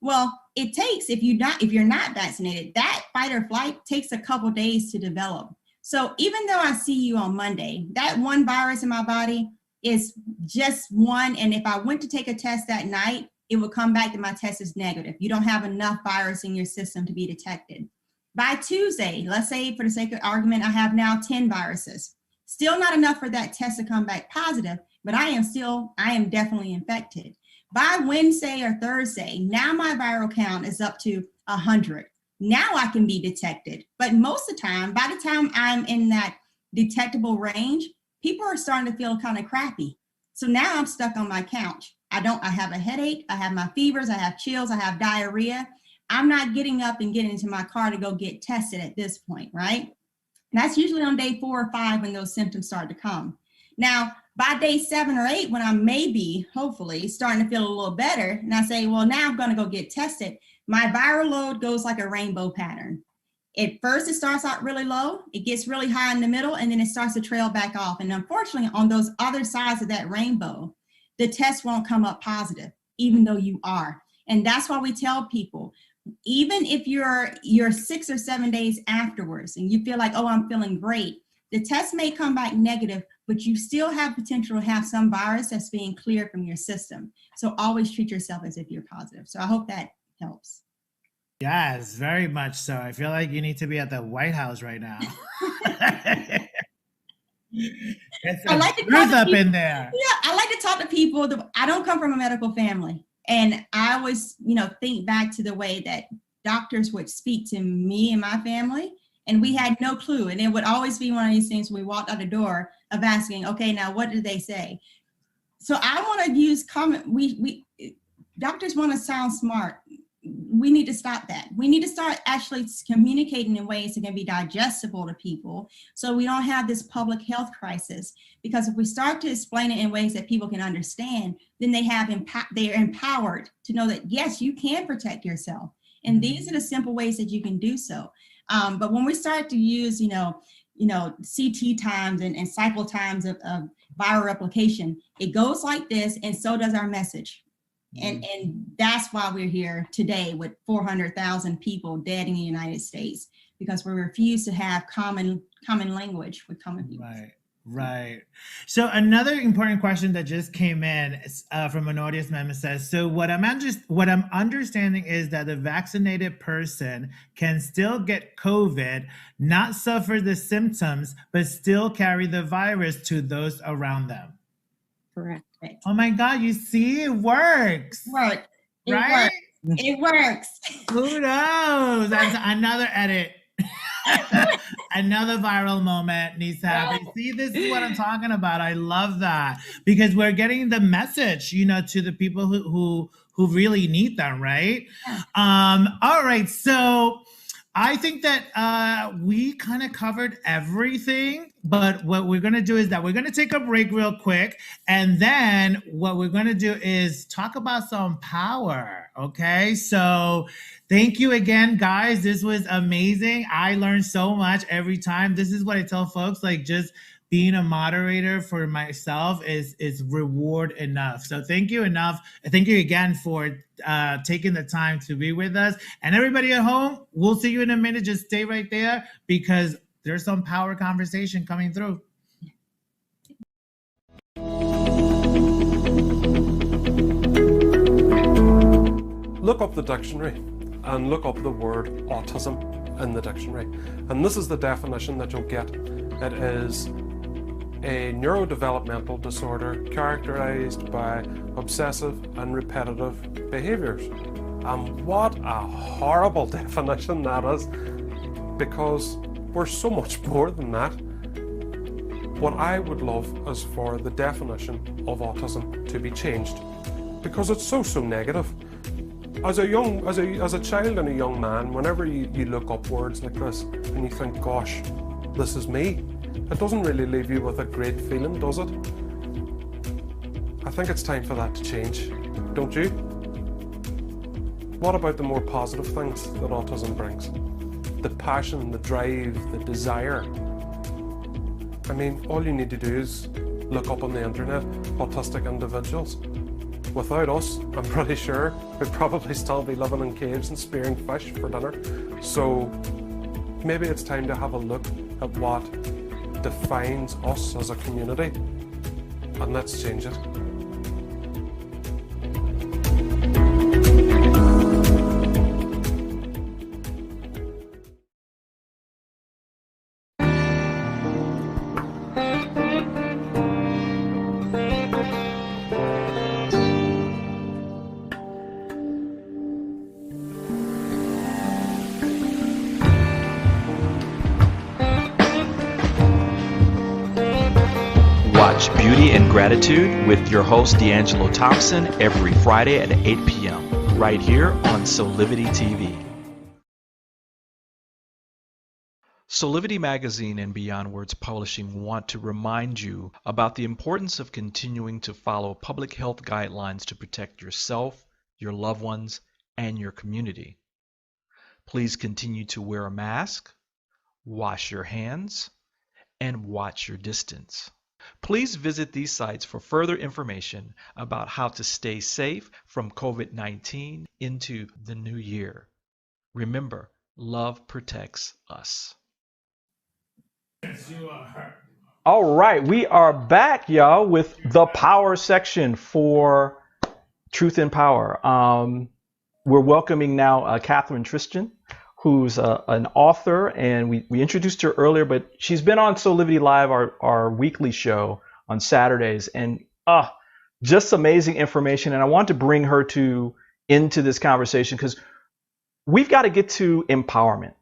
Well, it takes, if you're not vaccinated, that fight or flight takes a couple days to develop. So even though I see you on Monday, that one virus in my body is just one. And if I went to take a test that night, it would come back that my test is negative. You don't have enough virus in your system to be detected. By Tuesday, let's say for the sake of argument, I have now 10 viruses. Still not enough for that test to come back positive, but I am definitely infected. By Wednesday or Thursday, now my viral count is up to 100. Now I can be detected. But most of the time, by the time I'm in that detectable range, people are starting to feel kind of crappy. So now I'm stuck on my couch. I have a headache, I have my fevers, I have chills, I have diarrhea. I'm not getting up and getting into my car to go get tested at this point, right? And that's usually on day 4 or 5 when those symptoms start to come. Now, by day 7 or 8, when I may be, hopefully, starting to feel a little better, and I say, well, now I'm gonna go get tested, my viral load goes like a rainbow pattern. At first, it starts out really low, it gets really high in the middle, and then it starts to trail back off. And unfortunately, on those other sides of that rainbow, the test won't come up positive, even though you are. And that's why we tell people, even if you're 6 or 7 days afterwards and you feel like, oh, I'm feeling great, the test may come back negative, but you still have potential to have some virus that's being cleared from your system. So always treat yourself as if you're positive. So I hope that helps. Yes, very much so. I feel like you need to be at the White House right now. It's I like to truth talk up to in there. Yeah, I like to talk to people. I don't come from a medical family. And I always, think back to the way that doctors would speak to me and my family, and we had no clue. And it would always be one of these things when we walked out the door of asking, okay, now what did they say? So I want to use doctors want to sound smart. We need to stop that. We need to start actually communicating in ways that can be digestible to people so we don't have this public health crisis. Because if we start to explain it in ways that people can understand, then they're empowered to know that, yes, you can protect yourself. And these are the simple ways that you can do so. But when we start to use, CT times and cycle times of viral replication, it goes like this, and so does our message. And that's why we're here today with 400,000 people dead in the United States, because we refuse to have common language with common people. Right. So another important question that just came in from an audience member says, so what I'm understanding is that a vaccinated person can still get COVID, not suffer the symptoms, but still carry the virus to those around them. Correct. Oh my God, you see, it works. Right. It works. Who knows? That's another edit. Another viral moment needs to happen. See, this is what I'm talking about. I love that, because we're getting the message, to the people who really need them, right? Yeah. All right, so I think that we kind of covered everything, but what we're going to do is that we're going to take a break real quick, and then what we're going to do is talk about some power, okay? So thank you again, guys. This was amazing. I learned so much every time. This is what I tell folks, like, just being a moderator for myself is reward enough. So thank you again for taking the time to be with us. And everybody at home, we'll see you in a minute. Just stay right there, because there's some power conversation coming through. Look up the dictionary and look up the word autism in the dictionary. And this is the definition that you'll get. It is a neurodevelopmental disorder characterized by obsessive and repetitive behaviors. And what a horrible definition that is, because we're so much more than that. What I would love is for the definition of autism to be changed, because it's so negative. As a child and a young man, whenever you look up words like this and you think, gosh, this is me, it doesn't really leave you with a great feeling, does it? I think it's time for that to change, don't you? What about the more positive things that autism brings? The passion, the drive, the desire. I mean, all you need to do is look up on the internet, autistic individuals. Without us, I'm pretty sure we'd probably still be living in caves and spearing fish for dinner. So maybe it's time to have a look at what defines us as a community, and let's change it. Watch Beauty and Gratitude with your host D'Angelo Thompson every Friday at 8 p.m. right here on Soulivity TV. Soulivity Magazine and Beyond Words Publishing want to remind you about the importance of continuing to follow public health guidelines to protect yourself, your loved ones, and your community. Please continue to wear a mask, wash your hands, and watch your distance. Please visit these sites for further information about how to stay safe from COVID-19 into the new year. Remember, love protects us. All right, we are back, y'all, with the power section for Truth and Power. We're welcoming now Catherine Tristan, who's an author, and we introduced her earlier, but she's been on Soulivity Live, our weekly show on Saturdays, and just amazing information. And I want to bring her into this conversation because we've got to get to empowerment,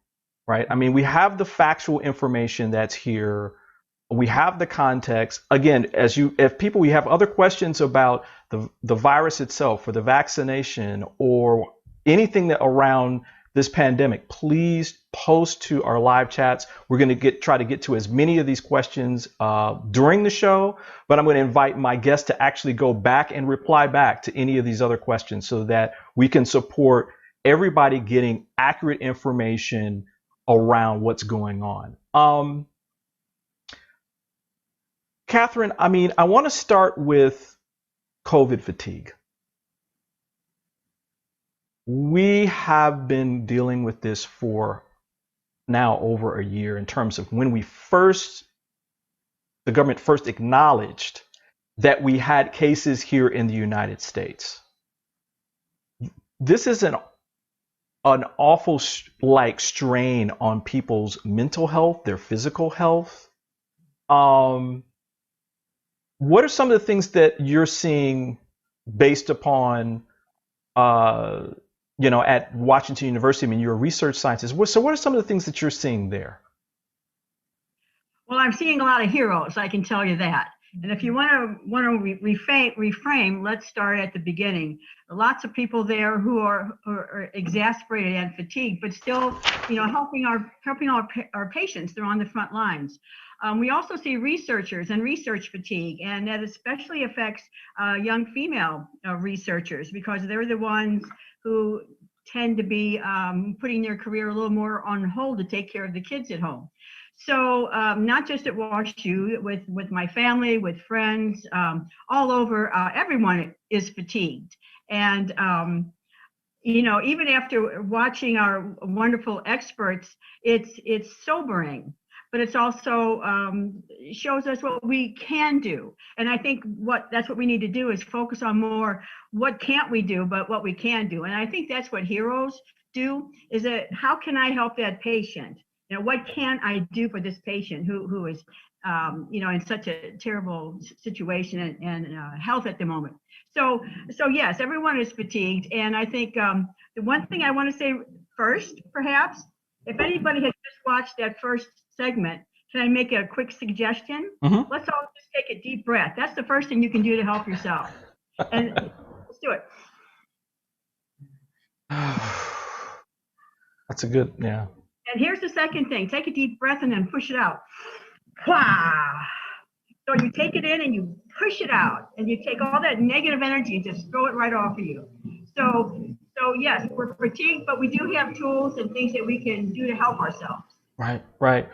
right? I mean, we have the factual information that's here. We have the context. Again, we have other questions about the virus itself or the vaccination or anything that around this pandemic, please post to our live chats. We're going to try to get to as many of these questions during the show, but I'm going to invite my guests to actually go back and reply back to any of these other questions so that we can support everybody getting accurate information around what's going on. Catherine, I mean, I want to start with COVID fatigue. We have been dealing with this for now over a year in terms of when the government first acknowledged that we had cases here in the United States. This is an awful strain on people's mental health, their physical health. What are some of the things that you're seeing based upon at Washington University? I mean, you're a research scientist. So what are some of the things that you're seeing there? Well, I'm seeing a lot of heroes, I can tell you that. And if you want to reframe, let's start at the beginning. Lots of people there who are exasperated and fatigued, but still, helping our patients. They're on the front lines. We also see researchers and research fatigue, and that especially affects young female researchers because they're the ones who tend to be putting their career a little more on hold to take care of the kids at home. So not just at WashU, with my family, with friends, all over, everyone is fatigued. And, even after watching our wonderful experts, it's sobering. But it's also shows us what we can do. And I think that's what we need to do is focus on more what can't we do, but what we can do. And I think that's what heroes do, is that how can I help that patient? What can I do for this patient who is, in such a terrible situation and health at the moment. So yes, everyone is fatigued. And I think the one thing I want to say first, perhaps, if anybody has just watched that first segment, can I make a quick suggestion? Mm-hmm. Let's all just take a deep breath. That's the first thing you can do to help yourself. And let's do it. That's a good, yeah. And here's the second thing. Take a deep breath and then push it out. So you take it in and you push it out. And you take all that negative energy and just throw it right off of you. So yes, we're fatigued, but we do have tools and things that we can do to help ourselves. Right.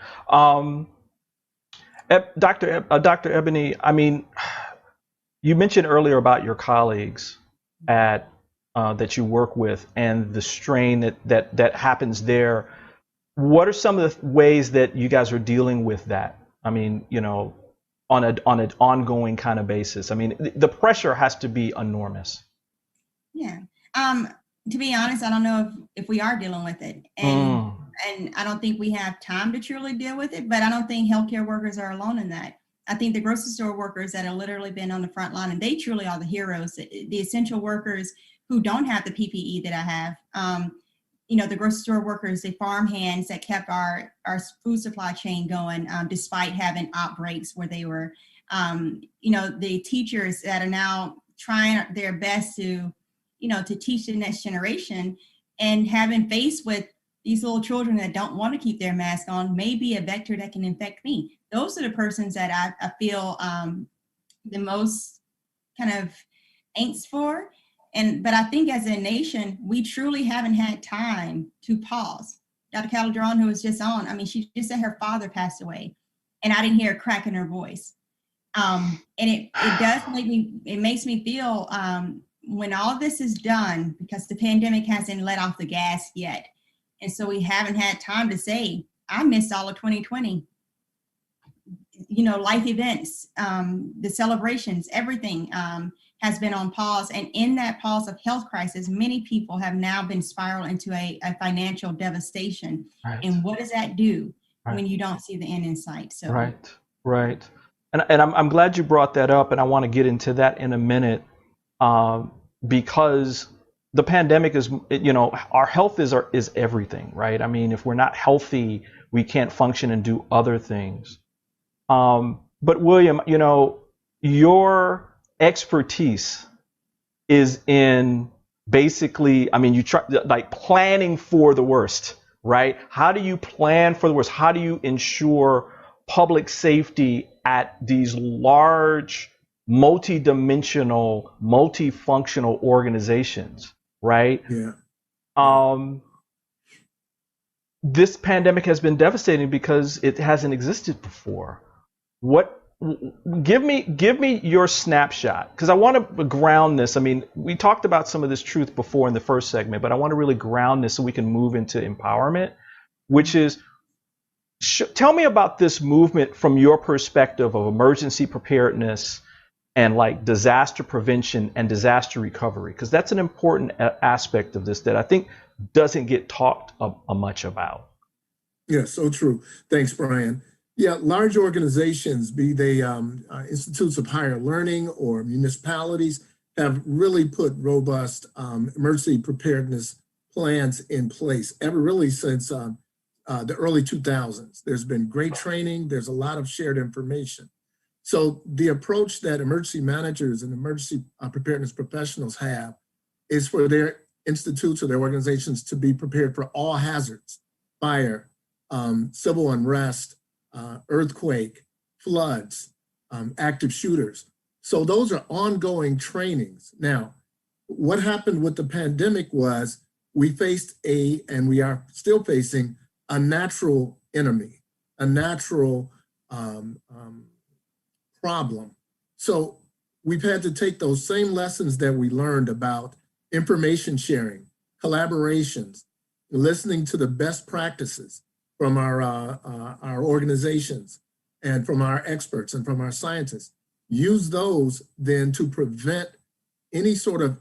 Dr. Ebony, I mean, you mentioned earlier about your colleagues at that you work with and the strain that happens there. What are some of the ways that you guys are dealing with that? I mean, on an ongoing kind of basis. I mean, the pressure has to be enormous. Yeah. To be honest, I don't know if we are dealing with it. And I don't think we have time to truly deal with it, but I don't think healthcare workers are alone in that. I think the grocery store workers that have literally been on the front line, and they truly are the heroes, the essential workers who don't have the PPE that I have. The grocery store workers, the farm hands that kept our food supply chain going despite having outbreaks where they were, the teachers that are now trying their best to teach the next generation, and having faced with these little children that don't want to keep their mask on may be a vector that can infect me. Those are the persons that I feel the most kind of angst for. But I think as a nation, we truly haven't had time to pause. Dr. Calderon, who was just on, I mean, she just said her father passed away, and I didn't hear a crack in her voice. And it does make me, it makes me feel when all this is done, because the pandemic hasn't let off the gas yet. And so we haven't had time to say, I missed all of 2020. You know, life events, the celebrations, everything has been on pause. And in that pause of health crisis, many people have now been spiraled into a financial devastation. Right. And what does that do Right. when you don't see the end in sight? So Right. And I'm glad you brought that up, and I want to get into that in a minute, because the pandemic is, you know, our health is everything, right? I mean, if we're not healthy, we can't function and do other things. But William, you know, your expertise is in basically, I mean, you try like planning for the worst, right? How do you plan for the worst? How do you ensure public safety at these large, multi-dimensional, multifunctional organizations, right? Yeah. This pandemic has been devastating because it hasn't existed before. Give me your snapshot, because I want to ground this. I mean, we talked about some of this truth before in the first segment, but I want to really ground this so we can move into empowerment, which is, tell me about this movement from your perspective of emergency preparedness and like disaster prevention and disaster recovery, because that's an important aspect of this that I think doesn't get talked much about. Yeah, so true. Thanks, Brian. Yeah, large organizations, be they institutes of higher learning or municipalities, have really put robust emergency preparedness plans in place really since the early 2000s. There's been great training. There's a lot of shared information. So the approach that emergency managers and emergency preparedness professionals have is for their institutes or their organizations to be prepared for all hazards: fire, civil unrest, earthquake, floods, active shooters. So those are ongoing trainings. Now, what happened with the pandemic was we faced and we are still facing a natural enemy, a natural problem. So we've had to take those same lessons that we learned about information sharing, collaborations, listening to the best practices from our organizations and from our experts and from our scientists, use those then to prevent any sort of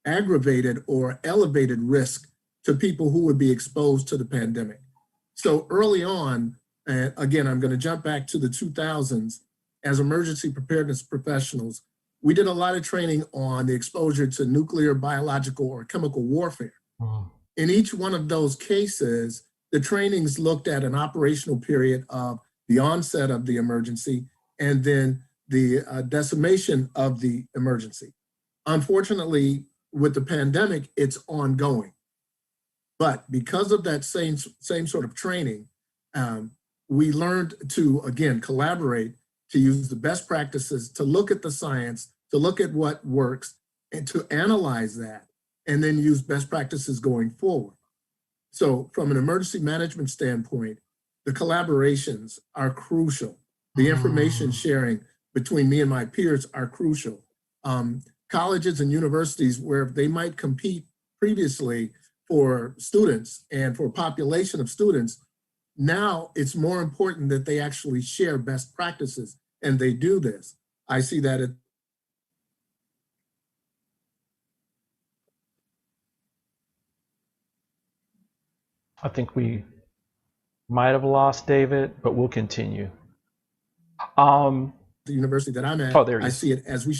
aggravated or elevated risk to people who would be exposed to the pandemic. So early on, and again, I'm going to jump back to the 2000s, as emergency preparedness professionals, we did a lot of training on the exposure to nuclear, biological, or chemical warfare. In each one of those cases, the trainings looked at an operational period of the onset of the emergency and then the decimation of the emergency. Unfortunately, with the pandemic, it's ongoing. But because of that same sort of training, we learned to, again, collaborate, to use the best practices, to look at the science, to look at what works, and to analyze that, and then use best practices going forward. So from an emergency management standpoint, the collaborations are crucial. The information sharing between me and my peers are crucial. Colleges and universities, where they might compete previously for students and for a population of students, now it's more important that they actually share best practices, and they do this. I see that at I think we might have lost David, but we'll continue. the university that I'm at. Oh, there he I is. see it as we.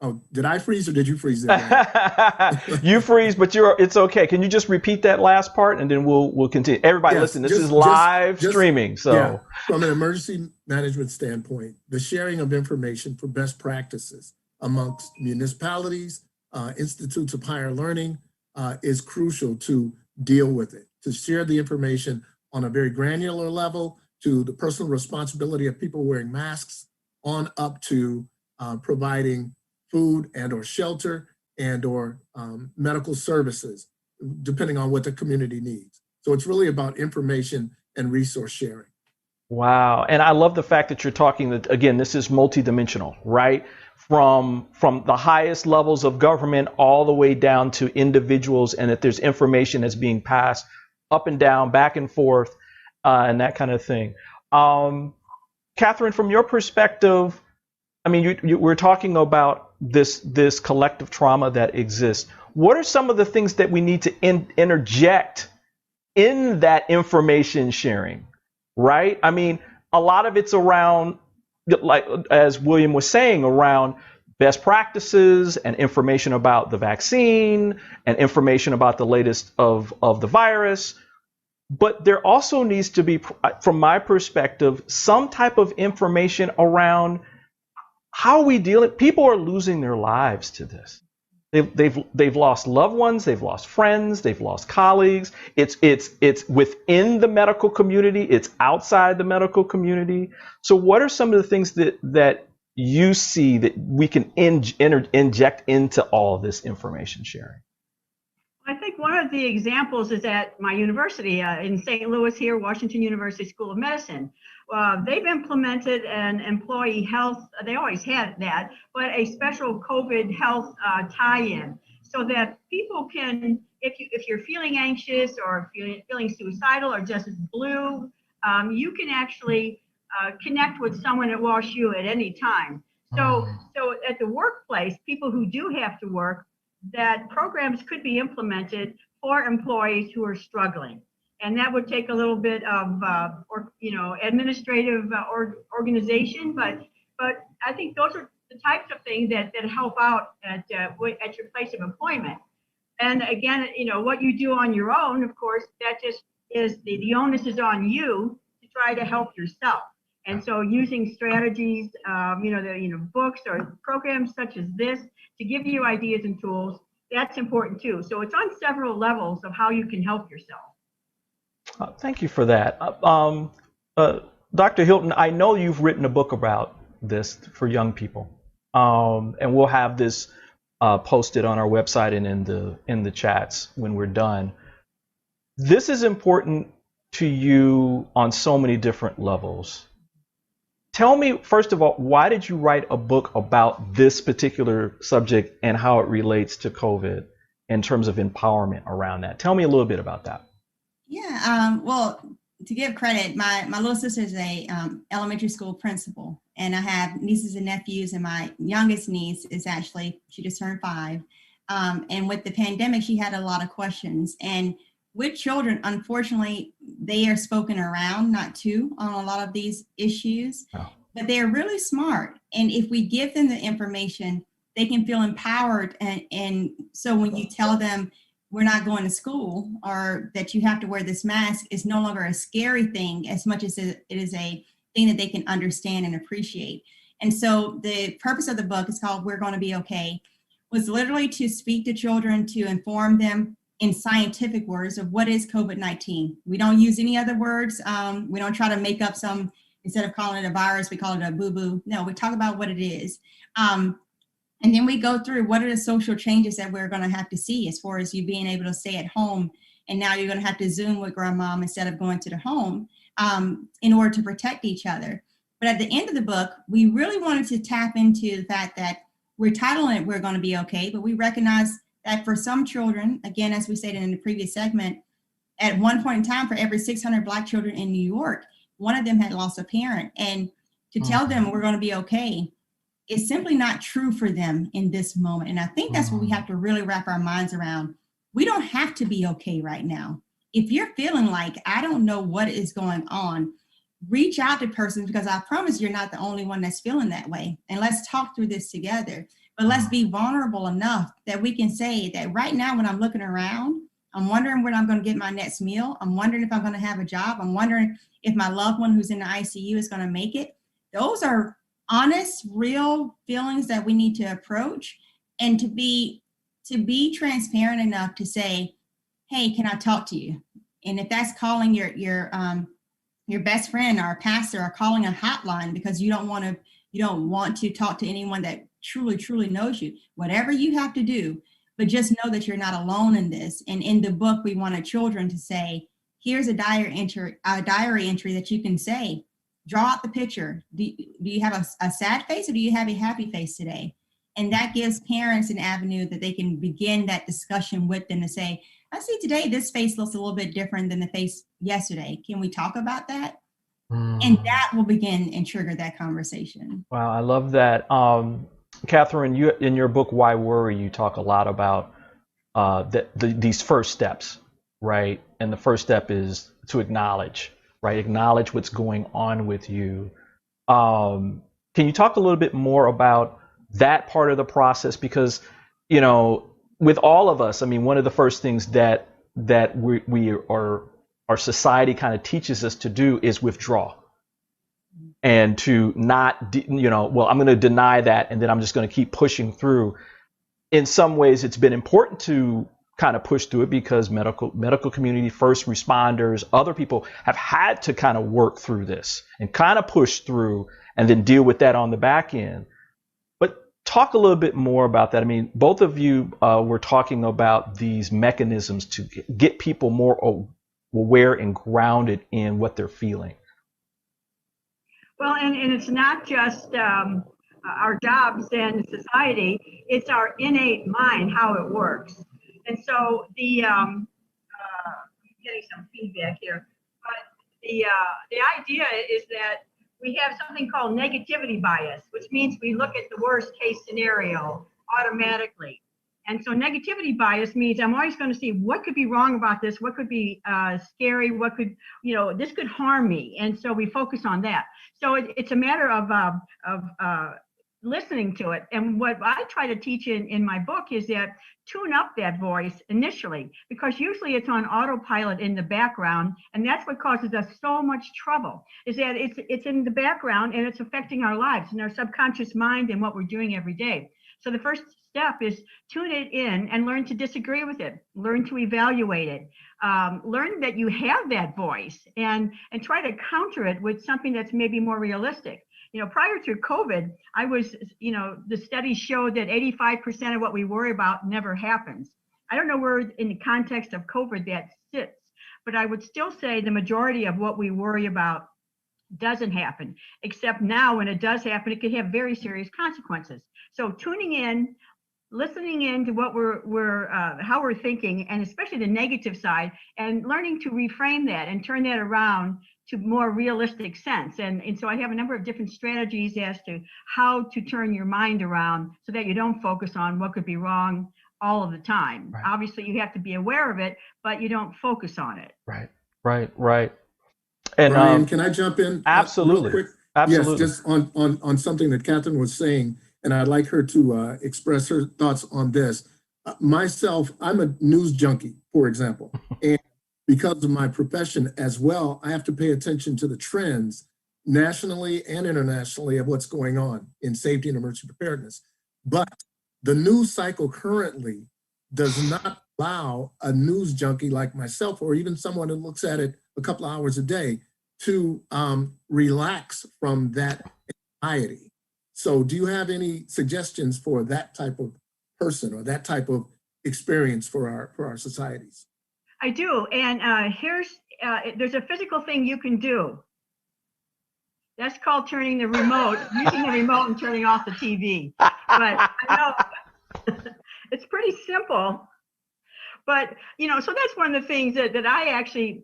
Oh, did I freeze or did you freeze it? You freeze, but it's okay. Can you just repeat that last part and then we'll continue? Everybody, Yes, listen, this is live streaming. So yeah, from an emergency management standpoint, the sharing of information for best practices amongst municipalities, institutes of higher learning is crucial to deal with it, to share the information on a very granular level, to the personal responsibility of people wearing masks, on up to providing food and or shelter and or medical services, depending on what the community needs. So it's really about information and resource sharing. Wow. And I love the fact that you're talking that, again, this is multidimensional, right? From the highest levels of government all the way down to individuals, and that there's information that's being passed up and down, back and forth, and that kind of thing. Catherine, from your perspective, I mean, we're talking about this collective trauma that exists. What are some of the things that we need to interject in that information sharing? Right? I mean, a lot of it's around, like as William was saying, around best practices and information about the vaccine and information about the latest of the virus. But there also needs to be, from my perspective, some type of information around how we deal it. People are losing their lives to this. They've lost loved ones, they've lost friends, they've lost colleagues. It's within the medical community, it's outside the medical community. So what are some of the things that you see that we can inject into all of this information sharing? I think one of the examples is at my university in St. Louis here, Washington University School of Medicine. They've implemented an employee health, they always had that, but a special COVID health tie-in so that people can, if you're feeling anxious or feeling suicidal or just blue, you can actually connect with someone at WashU at any time. So at the workplace, people who do have to work, that programs could be implemented for employees who are struggling. And that would take a little bit of, administrative organization, but I think those are the types of things that help out at your place of employment. And again, what you do on your own, of course, that just is the onus is on you to try to help yourself. And so using strategies, books or programs such as this to give you ideas and tools, that's important too. So it's on several levels of how you can help yourself. Thank you for that. Dr. Hilton, I know you've written a book about this for young people. And we'll have this posted on our website and in the chats when we're done. This is important to you on so many different levels. Tell me, first of all, why did you write a book about this particular subject and how it relates to COVID in terms of empowerment around that? Tell me a little bit about that. Yeah, well, to give credit, my little sister is a elementary school principal, and I have nieces and nephews, and my youngest niece is she just turned 5. And with the pandemic, she had a lot of questions. And with children, unfortunately, they are spoken around, not to, on a lot of these issues, but they are really smart. And if we give them the information, they can feel empowered. And so when you tell them we're not going to school or that you have to wear this mask, is no longer a scary thing as much as it is a thing that they can understand and appreciate. And so the purpose of the book is called We're Going to Be Okay, was literally to speak to children, to inform them in scientific words of what is COVID-19. We don't use any other words. We don't try to make up some, instead of calling it a virus, we call it a boo-boo. No, we talk about what it is. And then we go through what are the social changes that we're going to have to see as far as you being able to stay at home. And now you're going to have to Zoom with grandmom instead of going to the home in order to protect each other. But at the end of the book, we really wanted to tap into the fact that we're titling it We're Going to Be Okay, but we recognize that for some children, again, as we stated in the previous segment, at one point in time, for every 600 Black children in New York, one of them had lost a parent. And to tell them we're going to be okay is simply not true for them in this moment. And I think that's what we have to really wrap our minds around. We don't have to be okay right now. If you're feeling like, I don't know what is going on, reach out to persons, because I promise you're not the only one that's feeling that way. And let's talk through this together. But let's be vulnerable enough that we can say that right now when I'm looking around, I'm wondering when I'm going to get my next meal. I'm wondering if I'm going to have a job. I'm wondering if my loved one who's in the ICU is going to make it. Those are honest, real feelings that we need to approach, and to be transparent enough to say, hey, can I talk to you? And if that's calling your best friend or a pastor, or calling a hotline because you don't want to talk to anyone that truly, truly knows you. Whatever you have to do, but just know that you're not alone in this. And in the book, we wanted children to say, here's a diary entry that you can say, draw out the picture. Do you have a sad face or do you have a happy face today? And that gives parents an avenue that they can begin that discussion with them to say, I see today this face looks a little bit different than the face yesterday. Can we talk about that? And that will begin and trigger that conversation. Wow, I love that. Catherine, you in your book Why Worry, you talk a lot about these first steps, right? And the first step is to acknowledge, right? Acknowledge what's going on with you. Can you talk a little bit more about that part of the process? Because, you know, with all of us, I mean, one of the first things that our society kind of teaches us to do is withdraw. And to not, well, I'm going to deny that, and then I'm just going to keep pushing through. In some ways, it's been important to kind of push through it because medical community, first responders, other people have had to kind of work through this and kind of push through and then deal with that on the back end. But talk a little bit more about that. I mean, both of you were talking about these mechanisms to get people more aware and grounded in what they're feeling. Well, and it's not just our jobs and society, it's our innate mind, how it works. And so I'm getting some feedback here, but the idea is that we have something called negativity bias, which means we look at the worst case scenario automatically. And so negativity bias means I'm always going to see what could be wrong about this, what could be scary, what could, this could harm me. And so we focus on that. So it's a matter of listening to it. And what I try to teach in my book is that tune up that voice initially, because usually it's on autopilot in the background. And that's what causes us so much trouble, is that it's in the background and it's affecting our lives and our subconscious mind and what we're doing every day. So the first step is tune it in and learn to disagree with it, learn to evaluate it, learn that you have that voice and try to counter it with something that's maybe more realistic. Prior to COVID, the studies showed that 85% of what we worry about never happens. I don't know where in the context of COVID that sits, but I would still say the majority of what we worry about doesn't happen, except now when it does happen, it could have very serious consequences. So tuning in, listening in to what how we're thinking, and especially the negative side, and learning to reframe that and turn that around to more realistic sense. And so I have a number of different strategies as to how to turn your mind around so that you don't focus on what could be wrong all of the time. Right. Obviously, you have to be aware of it, but you don't focus on it. Right. And Brian, can I jump in? Absolutely. Real quick? Absolutely. Yes, just on something that Catherine was saying, and I'd like her to express her thoughts on this. Myself, I'm a news junkie, for example, and because of my profession as well, I have to pay attention to the trends nationally and internationally of what's going on in safety and emergency preparedness. But the news cycle currently does not allow a news junkie like myself, or even someone who looks at it a couple of hours a day, to relax from that anxiety. So do you have any suggestions for that type of person or that type of experience for our societies? I do, and there's a physical thing you can do. That's called turning the remote, using the remote and turning off the TV. But I know it's pretty simple. But so that's one of the things that I actually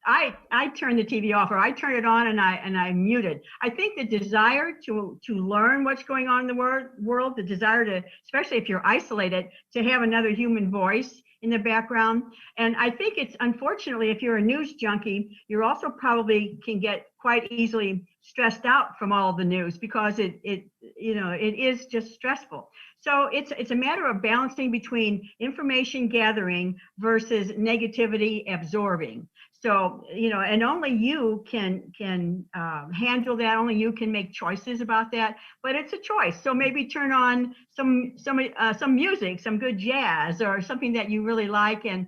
I turn the TV off, or I turn it on and I mute it. I think the desire to learn what's going on in the world, the desire to, especially if you're isolated, to have another human voice in the background. And I think it's, unfortunately, if you're a news junkie, you're also probably can get quite easily stressed out from all of the news, because it is just stressful. So it's a matter of balancing between information gathering versus negativity absorbing. So, and only you can handle that. Only you can make choices about that. But it's a choice. So maybe turn on some music, some good jazz, or something that you really like, and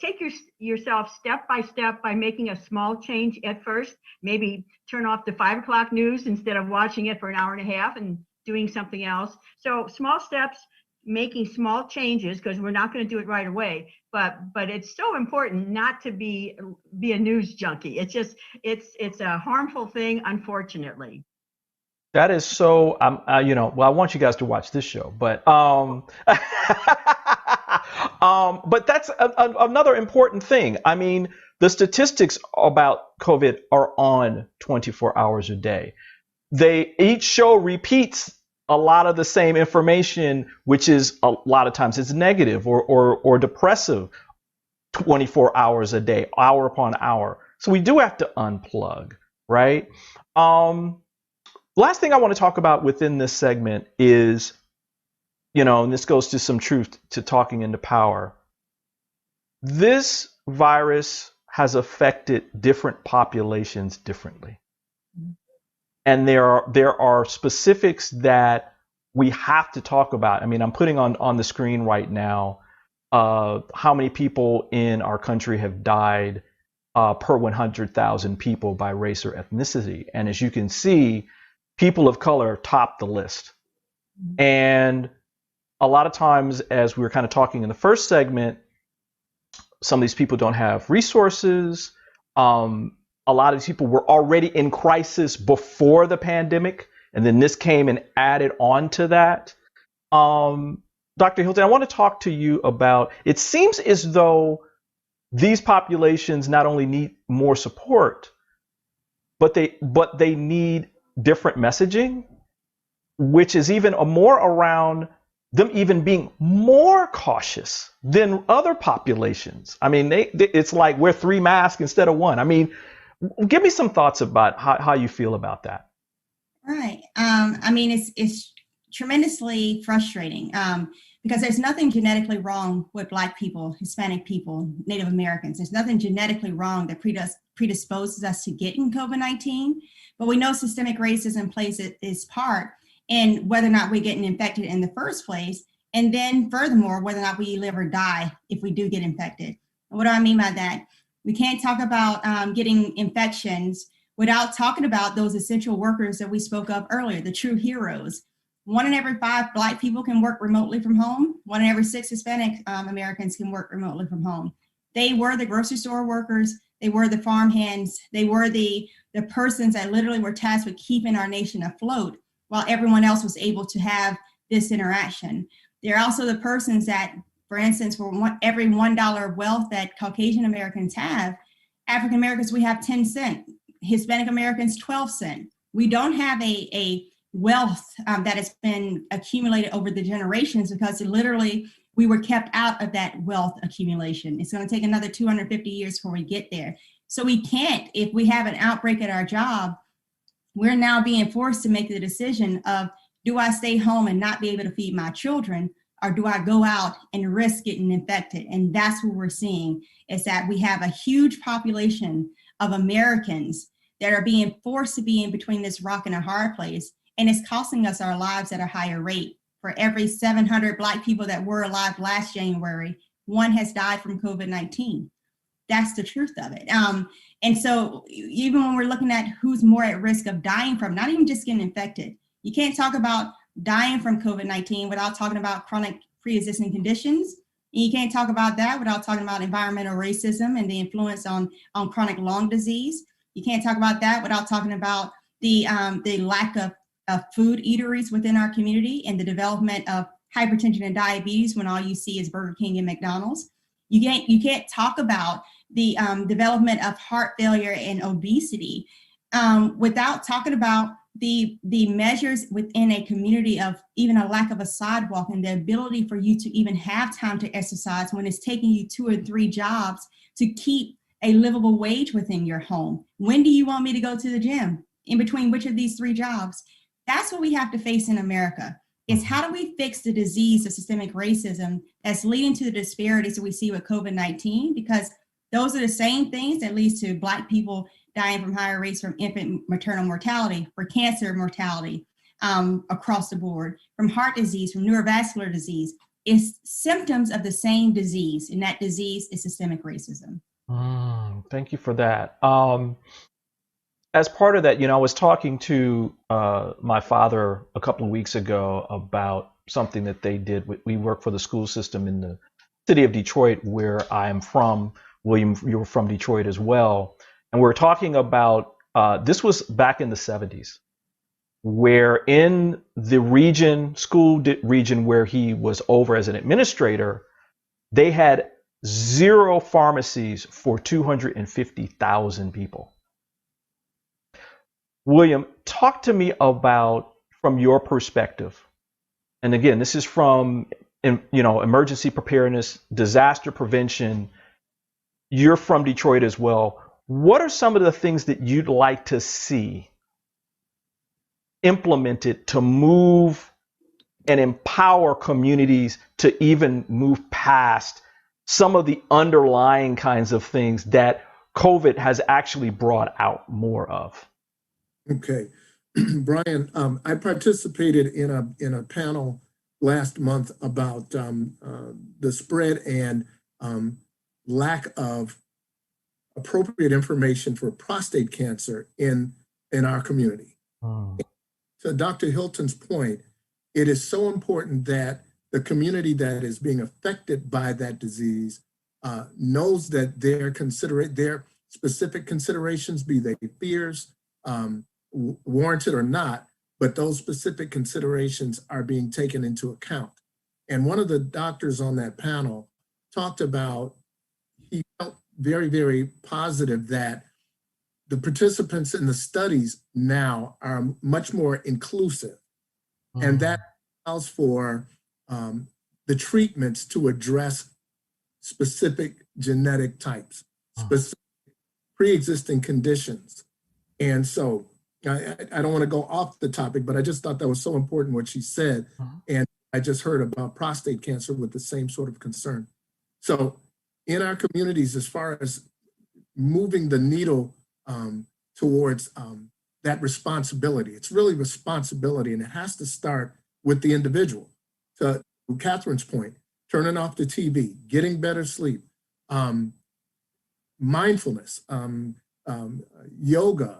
take yourself step by step by making a small change at first. Maybe turn off the 5 o'clock news instead of watching it for an hour and a half, and doing something else. So small steps, making small changes, because we're not going to do it right away. But it's so important not to be a news junkie. It's just it's a harmful thing, unfortunately. That is so, well, I want you guys to watch this show, but but that's another important thing. I mean, the statistics about COVID are on 24 hours a day. Each show repeats a lot of the same information, which is a lot of times it's negative or depressive 24 hours a day, hour upon hour. So we do have to unplug, right? Last thing I want to talk about within this segment is, and this goes to some truth to talking into power. This virus has affected different populations differently. And there are specifics that we have to talk about. I mean, I'm putting on the screen right now how many people in our country have died per 100,000 people by race or ethnicity. And as you can see, people of color top the list. And a lot of times, as we were kind of talking in the first segment, some of these people don't have resources. A lot of these people were already in crisis before the pandemic, and then this came and added on to that. Dr. Hilton, I want to talk to you about, it seems as though these populations not only need more support, but they need different messaging, which is even more around them even being more cautious than other populations. I mean, it's like wear 3 masks instead of 1. I mean, give me some thoughts about how you feel about that. Right. I mean, it's tremendously frustrating because there's nothing genetically wrong with Black people, Hispanic people, Native Americans. There's nothing genetically wrong that predisposes us to getting COVID-19, but we know systemic racism plays its part in whether or not we're getting infected in the first place, and then furthermore, whether or not we live or die if we do get infected. What do I mean by that? We can't talk about getting infections without talking about those essential workers that we spoke of earlier, the true heroes. 1 in every 5 Black people can work remotely from home. 1 in every 6 Hispanic Americans can work remotely from home. They were the grocery store workers. They were the farm hands. They were the persons that literally were tasked with keeping our nation afloat while everyone else was able to have this interaction. They're also the persons that, for instance, for every $1 of wealth that Caucasian Americans have, African Americans, we have 10 cents. Hispanic Americans, 12 cents. We don't have a wealth that has been accumulated over the generations because literally we were kept out of that wealth accumulation. It's going to take another 250 years before we get there. So we can't, if we have an outbreak at our job, we're now being forced to make the decision of, do I stay home and not be able to feed my children, or do I go out and risk getting infected? And that's what we're seeing, is that we have a huge population of Americans that are being forced to be in between this rock and a hard place. And it's costing us our lives at a higher rate. For every 700 Black people that were alive last January, 1 has died from COVID-19. That's the truth of it. And so even when we're looking at who's more at risk of dying from, not even just getting infected, you can't talk about dying from COVID-19 without talking about chronic pre-existing conditions. And you can't talk about that without talking about environmental racism and the influence on chronic lung disease. You can't talk about that without talking about the lack of food eateries within our community and the development of hypertension and diabetes when all you see is Burger King and McDonald's. You can't talk about the development of heart failure and obesity without talking about the measures within a community of even a lack of a sidewalk and the ability for you to even have time to exercise when it's taking you 2 or 3 jobs to keep a livable wage within your home. When do you want me to go to the gym? In between which of these 3 jobs? That's what we have to face in America, is how do we fix the disease of systemic racism that's leading to the disparities that we see with COVID-19? Because those are the same things that leads to Black people dying from higher rates from infant maternal mortality, for cancer mortality across the board, from heart disease, from neurovascular disease. It's symptoms of the same disease, and that disease is systemic racism. Thank you for that. as part of that, I was talking to my father a couple of weeks ago about something that they did. We work for the school system in the city of Detroit, where I am from. William, you're from Detroit as well. And we're talking about, this was back in the 70s, where in the region where he was over as an administrator, they had 0 pharmacies for 250,000 people. William, talk to me about, from your perspective, and again, this is from emergency preparedness, disaster prevention. You're from Detroit as well. What are some of the things that you'd like to see implemented to move and empower communities to even move past some of the underlying kinds of things that COVID has actually brought out more of? Okay. Brian, I participated in a panel last month about the spread and lack of appropriate information for prostate cancer in our community. To Dr. Hilton's point, it is so important that the community that is being affected by that disease knows that their specific considerations, be they fears, warranted or not, but those specific considerations are being taken into account. And one of the doctors on that panel talked about, he felt very, very positive that the participants in the studies now are much more inclusive. And that allows for the treatments to address specific genetic types, specific pre-existing conditions. And so I don't want to go off the topic, but I just thought that was so important what she said. And I just heard about prostate cancer with the same sort of concern. So in our communities, as far as moving the needle towards that responsibility, it's really responsibility, and it has to start with the individual. To Catherine's point, turning off the TV, getting better sleep, mindfulness, yoga,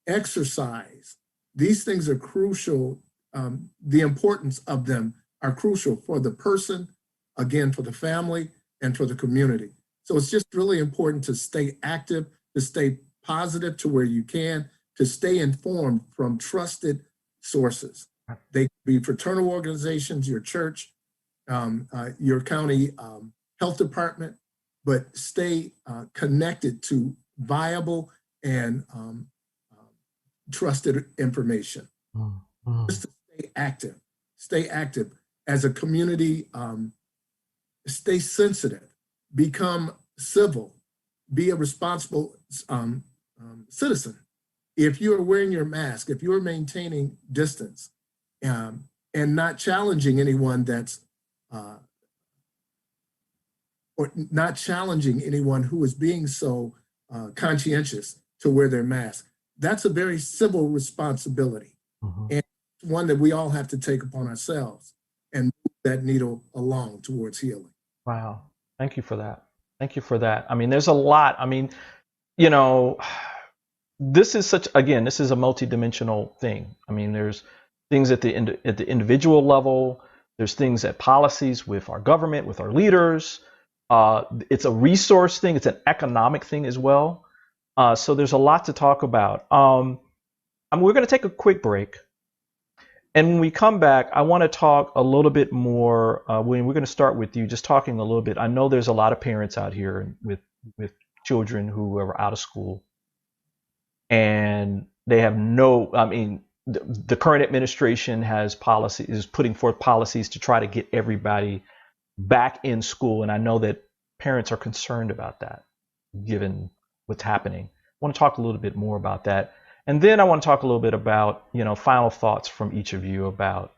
exercise. These things are crucial. The importance of them are crucial for the person, again, for the family, and for the community. So it's just really important to stay active, to stay positive to where you can, to stay informed from trusted sources. They could be fraternal organizations, your church, your county health department, but stay connected to viable and trusted information. Just to stay active as a community, stay sensitive, become civil, be a responsible citizen. If you are wearing your mask, if you are maintaining distance, and not challenging anyone or not challenging anyone who is being so conscientious to wear their mask, that's a very civil responsibility. And one that we all have to take upon ourselves and move that needle along towards healing. Wow. Thank you for that. Thank you for that. I mean, there's a lot. I mean, this is a multidimensional thing. I mean, there's things at the individual level. There's things at policies with our government, with our leaders. It's a resource thing. It's an economic thing as well. So there's a lot to talk about. We're going to take a quick break. And when we come back, I want to talk a little bit more. William, we're going to start with you, just talking a little bit. I know there's a lot of parents out here with children who are out of school, and they have the current administration is putting forth policies to try to get everybody back in school. And I know that parents are concerned about that, given what's happening. I want to talk a little bit more about that. And then I want to talk a little bit about, final thoughts from each of you about,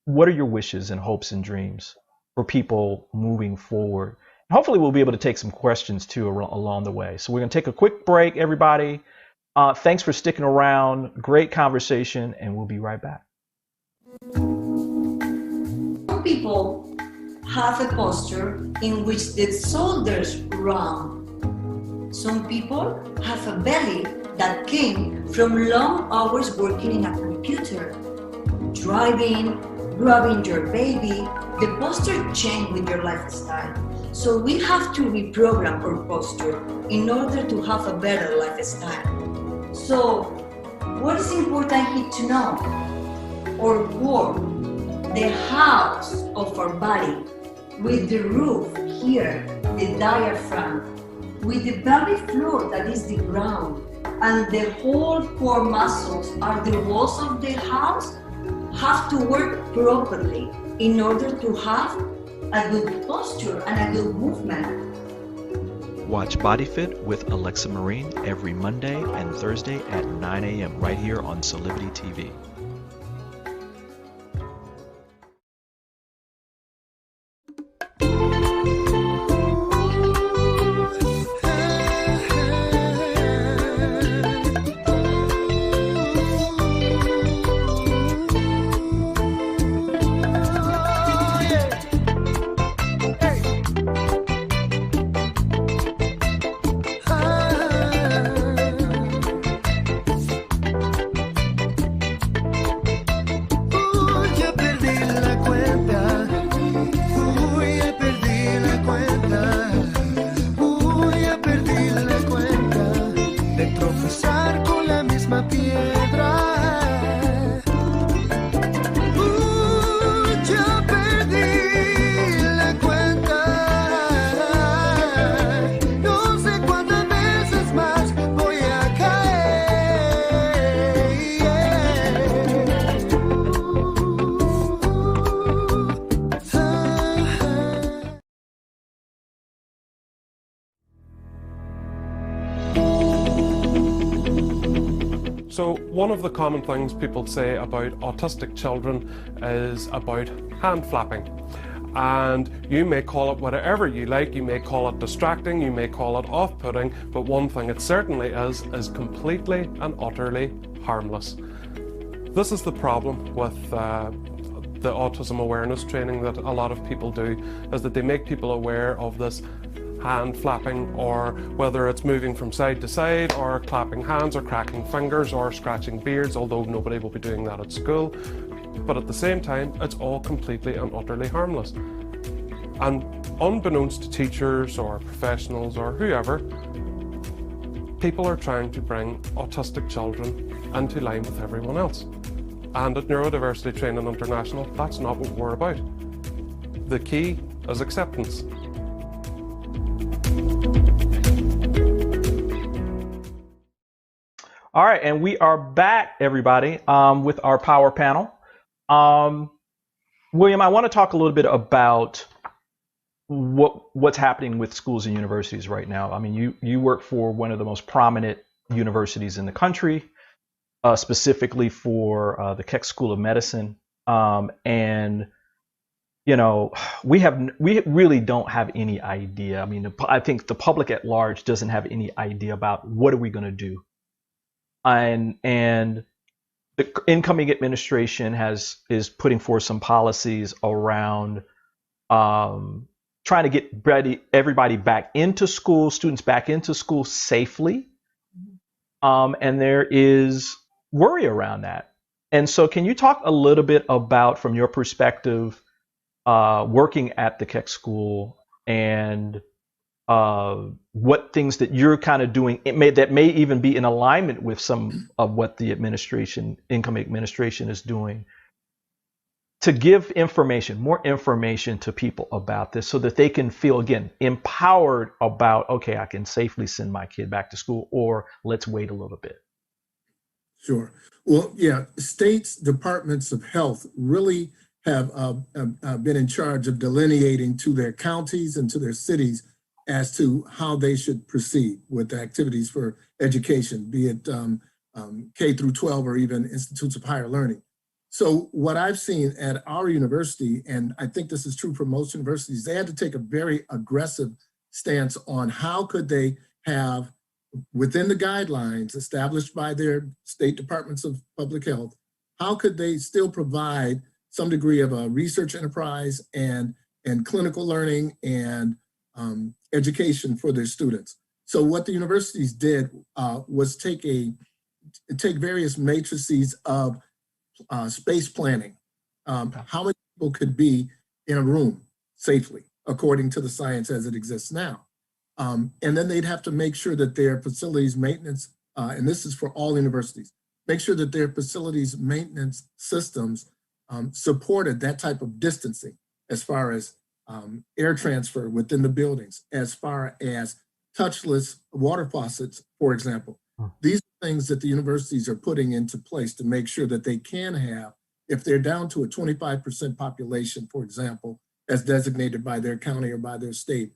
what are your wishes and hopes and dreams for people moving forward? And hopefully we'll be able to take some questions too along the way. So we're going to take a quick break, everybody. Thanks for sticking around. Great conversation, and we'll be right back. Some people have a posture in which the shoulders round Some people have a belly that came from long hours working in a computer. Driving, grabbing your baby, the posture change with your lifestyle. So we have to reprogram our posture in order to have a better lifestyle. So what is important here to know? Our core, the house of our body, with the roof here, the diaphragm, with the pelvic floor that is the ground, and the whole core muscles are the walls of the house, have to work properly in order to have a good posture and a good movement. Watch Body Fit with Alexa Marine every Monday and Thursday at 9 a.m. right here on Soulivity TV. So one of the common things people say about autistic children is about hand flapping. And you may call it whatever you like, you may call it distracting, you may call it off-putting, but one thing it certainly is completely and utterly harmless. This is the problem with the autism awareness training that a lot of people do, is that they make people aware of this hand flapping, or whether it's moving from side to side, or clapping hands, or cracking fingers, or scratching beards, although nobody will be doing that at school. But at the same time, it's all completely and utterly harmless. And unbeknownst to teachers or professionals or whoever, people are trying to bring autistic children into line with everyone else. And at Neurodiversity Training International, that's not what we're about. The key is acceptance. All right, and we are back, everybody, with our power panel. William, I want to talk a little bit about what's happening with schools and universities right now. I mean, you work for one of the most prominent universities in the country, specifically for the Keck School of Medicine, and you know, we really don't have any idea. I mean, I think the public at large doesn't have any idea about what are we going to do. And the incoming administration is putting forth some policies around trying to get everybody back into school, students back into school safely. And there is worry around that. And so can you talk a little bit about, from your perspective, working at the Keck School, and what things that you're kind of doing that may even be in alignment with some of what the incoming administration is doing, to give more information to people about this, so that they can feel, again, empowered about, okay, I can safely send my kid back to school, or let's wait a little bit. Sure. Well, yeah, states, departments of health really have been in charge of delineating to their counties and to their cities as to how they should proceed with activities for education, be it K through 12 or even institutes of higher learning. So what I've seen at our university, and I think this is true for most universities, they had to take a very aggressive stance on how could they have, within the guidelines established by their state departments of public health, how could they still provide some degree of a research enterprise and clinical learning and education for their students. So what the universities did was take various matrices of space planning. How many people could be in a room safely, according to the science as it exists now. And then they'd have to make sure that their facilities maintenance, and this is for all universities, make sure that their facilities maintenance systems supported that type of distancing as far as air transfer within the buildings, as far as touchless water faucets, for example. These are things that the universities are putting into place to make sure that they can have, if they're down to a 25% population, for example, as designated by their county or by their state,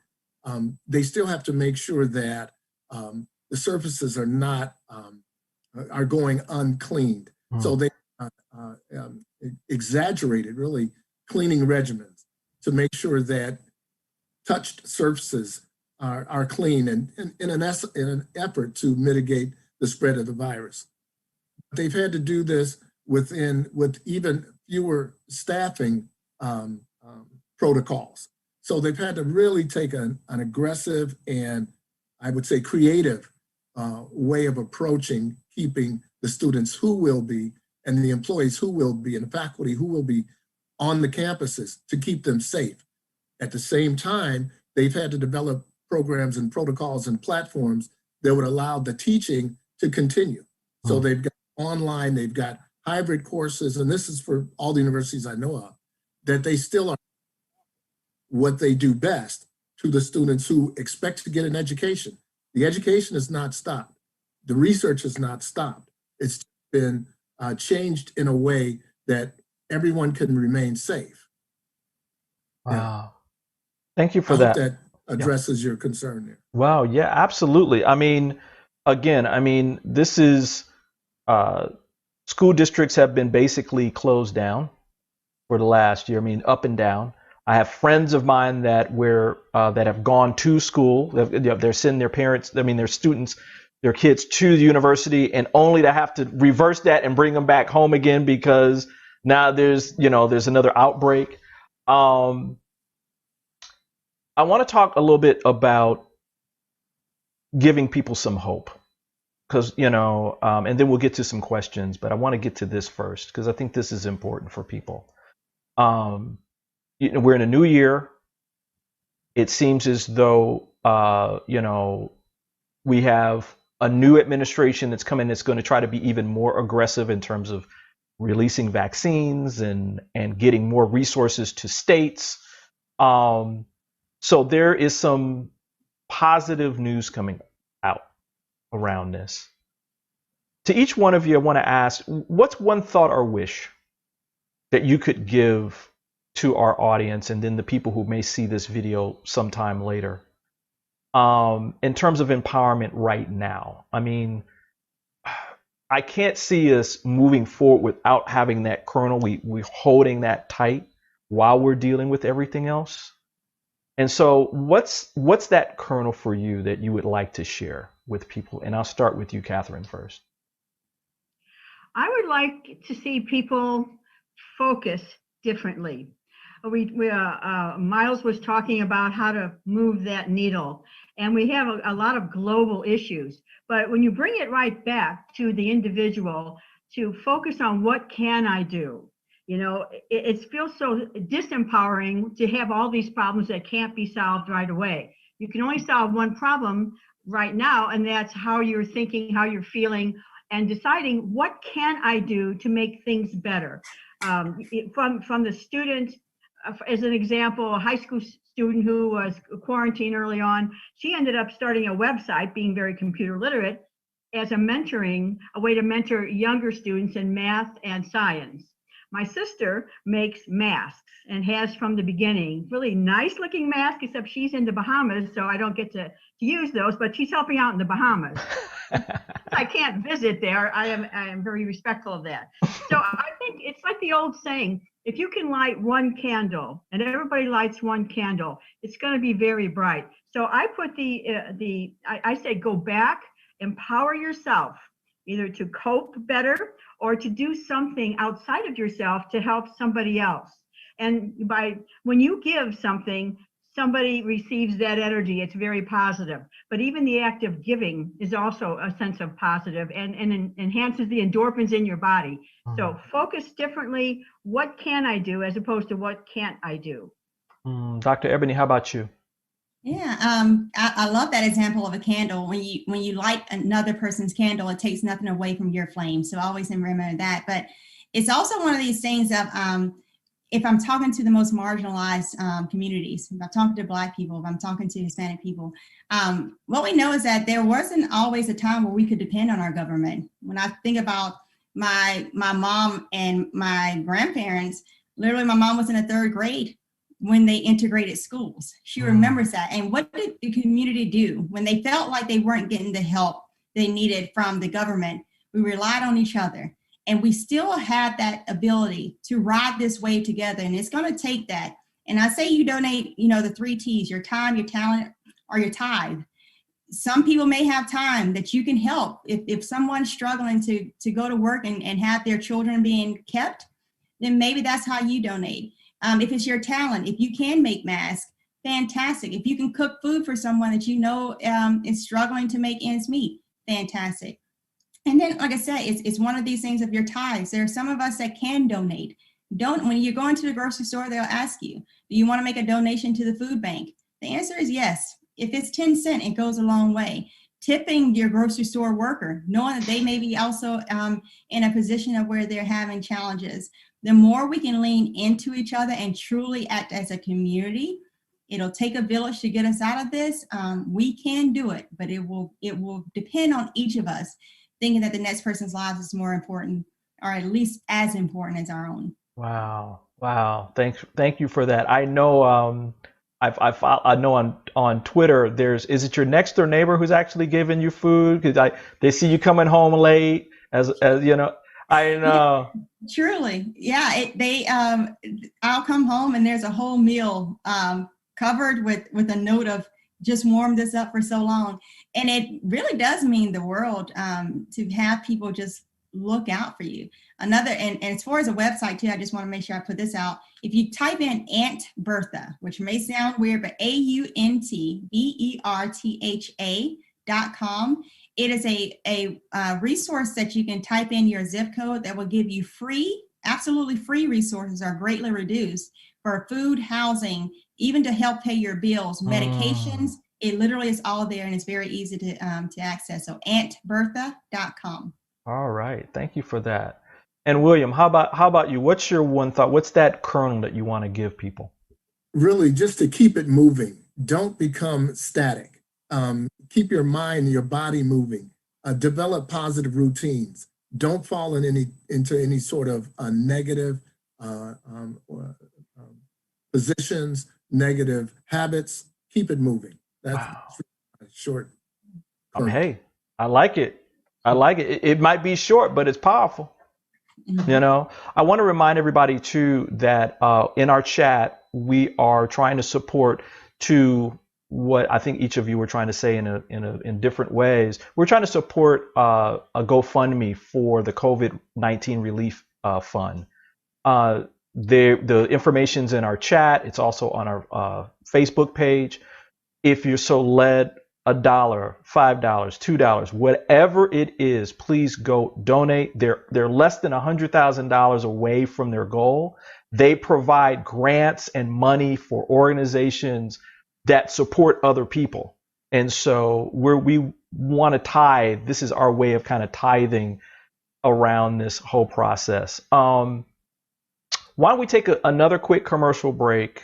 they still have to make sure that the surfaces are not are going uncleaned. So they exaggerated really cleaning regimens to make sure that touched surfaces are clean and in an effort to mitigate the spread of the virus. They've had to do this with even fewer staffing protocols. So they've had to really take an aggressive and I would say creative way of approaching keeping the students who will be and the employees who will be and the faculty who will be on the campuses to keep them safe. At the same time, they've had to develop programs and protocols and platforms that would allow the teaching to continue. So they've got online, they've got hybrid courses, and this is for all the universities I know of, that they still are what they do best to the students who expect to get an education. The education has not stopped. The research has not stopped. It's been changed in a way that everyone can remain safe. Wow. Yeah. Thank you for I that. hope that addresses your concern there. Wow. Yeah, absolutely. I mean, again, this is school districts have been basically closed down for the last year. I mean, up and down. I have friends of mine that have gone to school. They're sending their parents, their students, their kids to the university, and only to have to reverse that and bring them back home again because now there's another outbreak. I want to talk a little bit about giving people some hope, because and then we'll get to some questions. But I want to get to this first because I think this is important for people. We're in a new year. It seems as though we have a new administration that's coming that's going to try to be even more aggressive in terms of releasing vaccines and getting more resources to states. So there is some positive news coming out around this. To each one of you, I want to ask, what's one thought or wish that you could give to our audience and then the people who may see this video sometime later, in terms of empowerment right now? I mean, I can't see us moving forward without having that kernel. We're holding that tight while we're dealing with everything else. And so what's that kernel for you that you would like to share with people? And I'll start with you, Catherine, first. I would like to see people focus differently. Miles was talking about how to move that needle, and we have a lot of global issues. But when you bring it right back to the individual, to focus on what can I do? It feels so disempowering to have all these problems that can't be solved right away. You can only solve one problem right now, and that's how you're thinking, how you're feeling, and deciding what can I do to make things better. From the student, as an example, a high school student who was quarantined early on, she ended up starting a website, being very computer literate, as a way to mentor younger students in math and science. My sister makes masks and has from the beginning. Really nice looking mask, except she's in the Bahamas, so I don't get to use those, but she's helping out in the Bahamas. I can't visit there. I am very respectful of that. So I think it's like the old saying, if you can light one candle and everybody lights one candle, it's going to be very bright. So I put I say go back, empower yourself, either to cope better or to do something outside of yourself to help somebody else. And when you give something, somebody receives that energy, it's very positive. But even the act of giving is also a sense of positive and enhances the endorphins in your body. So focus differently. What can I do as opposed to what can't I do? Dr. Ebony, how about you? Yeah, I love that example of a candle. When you light another person's candle, it takes nothing away from your flame. So always remember that. But it's also one of these things of if I'm talking to the most marginalized communities, if I'm talking to Black people, if I'm talking to Hispanic people, what we know is that there wasn't always a time where we could depend on our government. When I think about my mom and my grandparents, literally my mom was in the 3rd grade when they integrated schools. She remembers that. And what did the community do when they felt like they weren't getting the help they needed from the government? We relied on each other, and we still have that ability to ride this wave together. And it's going to take that. And I say you donate, the 3 T's, your time, your talent, or your tithe. Some people may have time that you can help. If someone's struggling to go to work and have their children being kept, then maybe that's how you donate. If it's your talent, if you can make masks, fantastic. If you can cook food for someone that is struggling to make ends meet, fantastic. And then, like I said, it's one of these things of your tithes. There are some of us that can donate. When you're going to the grocery store, they'll ask you, do you want to make a donation to the food bank? The answer is yes. If it's 10 cents, it goes a long way. Tipping your grocery store worker, knowing that they may be also in a position of where they're having challenges. The more we can lean into each other and truly act as a community, it'll take a village to get us out of this. We can do it, but it will depend on each of us thinking that the next person's lives is more important, or at least as important as our own. Wow. Thank you for that. I know I know on Twitter is it your next door neighbor who's actually giving you food? Because they see you coming home late, as you know. I know. Truly, yeah. I'll come home and there's a whole meal covered with a note of just warmed this up for so long, and it really does mean the world to have people just look out for you. And as far as a website too, I just want to make sure I put this out. If you type in Aunt Bertha, which may sound weird, but AUNTBERTHA.com. It is a resource that you can type in your zip code that will give you absolutely free resources are greatly reduced for food, housing, even to help pay your bills, medications. It literally is all there, and it's very easy to access. So AuntBertha.com. All right, thank you for that. And William, how about you? What's your one thought? What's that kernel that you want to give people? Really, just to keep it moving. Don't become static. Keep your mind and your body moving. Develop positive routines. Don't fall into any sort of negative positions, negative habits. Keep it moving. That's short. Hey, I like it. It might be short, but it's powerful. I want to remind everybody too that in our chat we are trying to support to what I think each of you were trying to say in different ways. We're trying to support a GoFundMe for the COVID-19 relief fund. The information's in our chat. It's also on our Facebook page. If you're so led, $1, $5, $2, whatever it is, please go donate. They're less than $100,000 away from their goal. They provide grants and money for organizations that support other people. And so we want to tithe. This is our way of kind of tithing around this whole process. Why don't we take another quick commercial break?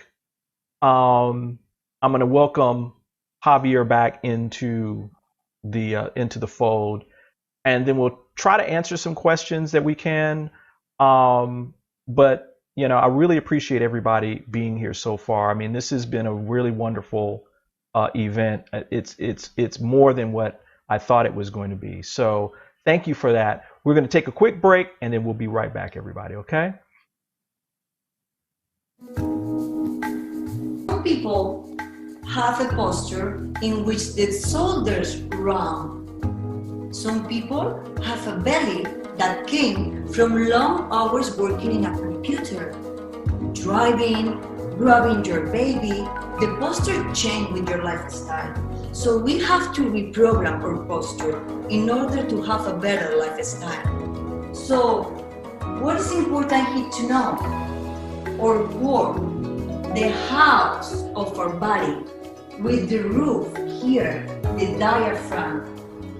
I'm going to welcome Javier back into the fold, and then we'll try to answer some questions that we can. But I really appreciate everybody being here so far. I mean, this has been a really wonderful event. It's more than what I thought it was going to be. So thank you for that. We're going to take a quick break, and then we'll be right back, everybody. Okay? Some people have a posture in which the shoulders round. Some people have a belly that came from long hours working in a computer, driving, grabbing your baby, The posture change with your lifestyle. So we have to reprogram our posture in order to have a better lifestyle. So what is important here to know? Our core, the house of our body, with the roof here, the diaphragm,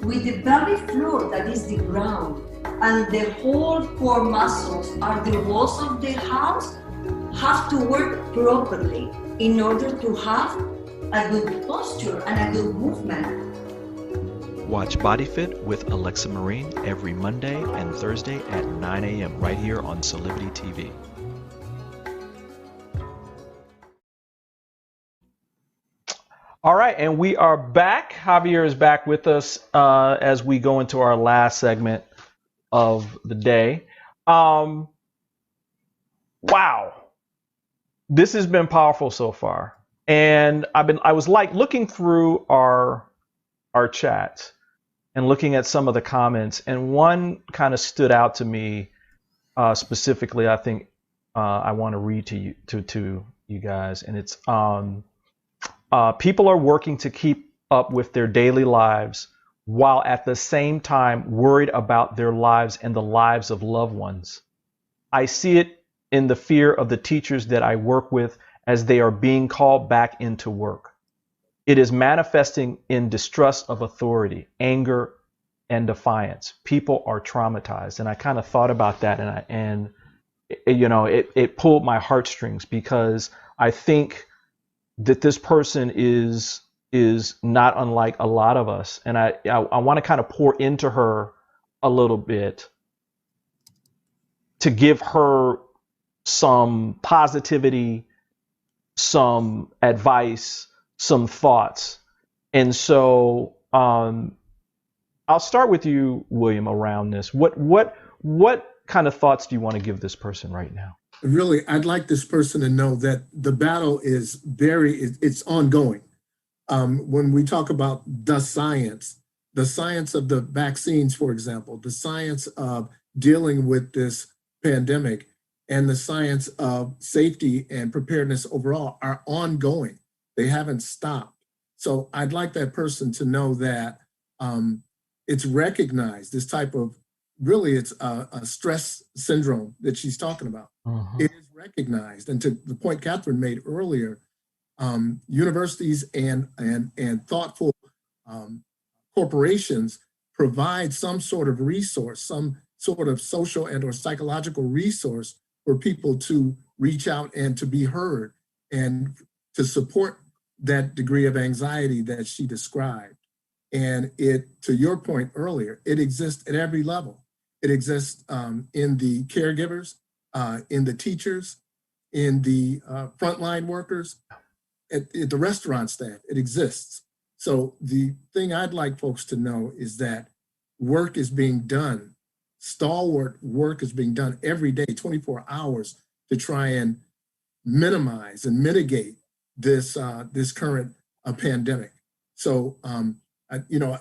with the belly floor that is the ground, and the whole core muscles are the walls of the house, have to work properly in order to have a good posture and a good movement. Watch Body Fit with Alexa Marine every Monday and Thursday at 9 a.m. right here on Soulivity TV. All right, and we are back. Javier is back with us as we go into our last segment of the day. Wow, this has been powerful so far, and I was like looking through our chats and looking at some of the comments, and one kind of stood out to me specifically. I think I want to read to you guys, and it's people are working to keep up with their daily lives while at the same time worried about their lives and the lives of loved ones. I see it in the fear of the teachers that I work with as they are being called back into work. It is manifesting in distrust of authority, anger, and defiance. People are traumatized. And I kind of thought about that, and it pulled my heartstrings, because I think that this person is not unlike a lot of us. And I want to kind of pour into her a little bit to give her some positivity, some advice, some thoughts. And so I'll start with you, William, around this. What kind of thoughts do you want to give this person right now? Really, I'd like this person to know that the battle is it's ongoing. When we talk about the science of the vaccines, for example, the science of dealing with this pandemic, and the science of safety and preparedness overall are ongoing. They haven't stopped. So I'd like that person to know that it's recognized, this type of, really it's a stress syndrome that she's talking about. It is recognized. And to the point Catherine made earlier, universities and thoughtful corporations provide some sort of resource, some sort of social and or psychological resource for people to reach out and to be heard and to support that degree of anxiety that she described. And it, to your point earlier, it exists at every level. It exists in the caregivers, in the teachers, in the frontline workers, at the restaurant staff. It exists. So the thing I'd like folks to know is that work is being done. Stalwart work is being done every day, 24 hours, to try and minimize and mitigate this this current pandemic. So I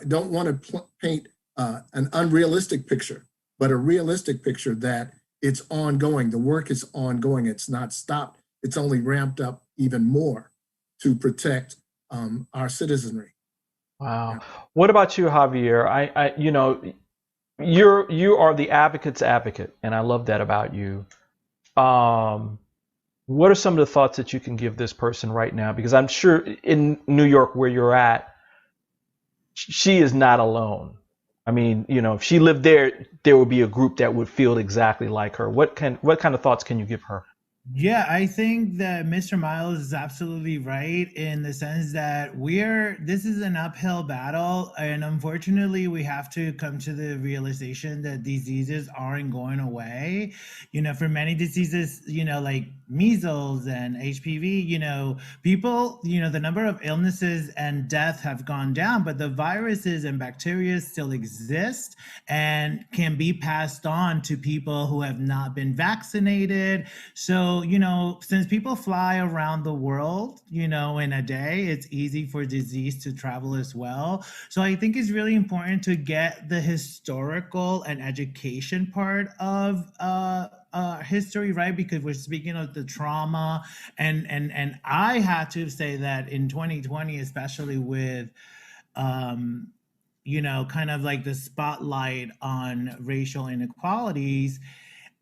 don't want to paint an unrealistic picture, but a realistic picture that it's ongoing. The work is ongoing. It's not stopped. It's only ramped up even more to protect our citizenry. Wow. Yeah. What about you, Javier? You are the advocate's advocate, and I love that about you. What are some of the thoughts that you can give this person right now? Because I'm sure in New York, where you're at, she is not alone. I mean, if she lived there, there would be a group that would feel exactly like her. What kind of thoughts can you give her? Yeah, I think that Mr. Miles is absolutely right in the sense that this is an uphill battle, and unfortunately we have to come to the realization that diseases aren't going away. For many diseases, like measles and HPV, people, the number of illnesses and death have gone down, but the viruses and bacteria still exist and can be passed on to people who have not been vaccinated. So So, since people fly around the world, in a day, it's easy for disease to travel as well. So I think it's really important to get the historical and education part of history, right? Because we're speaking of the trauma, and I had to say that in 2020, especially with kind of like the spotlight on racial inequalities,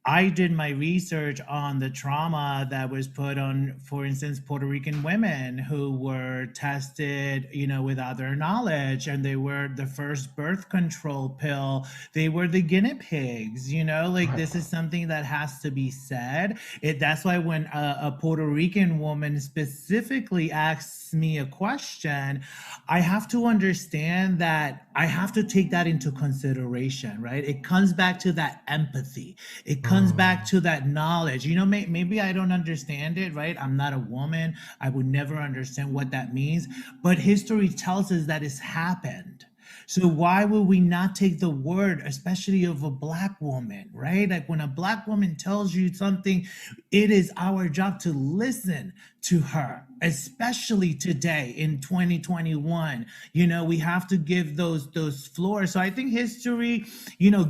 I did my research on the trauma that was put on, for instance, Puerto Rican women who were tested, without their knowledge, and they were the first birth control pill. They were the guinea pigs, like this is something that has to be said. That's why when a Puerto Rican woman specifically asks me a question, I have to understand that I have to take that into consideration, right? It comes back to that empathy. It comes back to that knowledge. Maybe I don't understand it, right? I'm not a woman. I would never understand what that means. But history tells us that it's happened. So why would we not take the word, especially of a Black woman, right? Like when a Black woman tells you something, it is our job to listen to her, especially today in 2021. We have to give those floors. So I think history,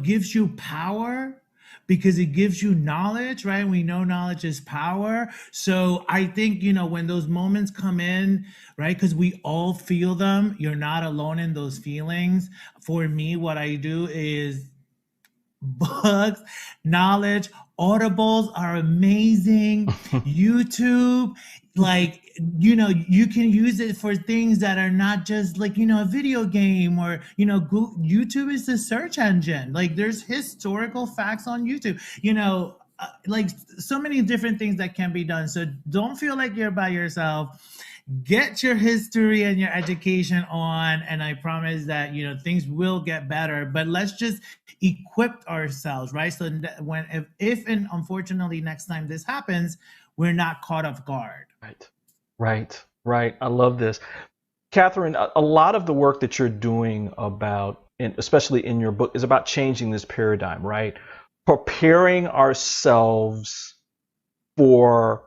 gives you power, because it gives you knowledge, right? We know knowledge is power. So I think, when those moments come in, right, because we all feel them, you're not alone in those feelings. For me, what I do is books, knowledge, audibles are amazing. YouTube, like, you can use it for things that are not just like, a video game or, YouTube is the search engine. Like there's historical facts on YouTube, like so many different things that can be done. So don't feel like you're by yourself. Get your history and your education on, and I promise that things will get better. But let's just equip ourselves, right? So when if and unfortunately next time this happens, we're not caught off guard. Right. I love this. Catherine, a lot of the work that you're doing especially in your book, is about changing this paradigm, right? Preparing ourselves for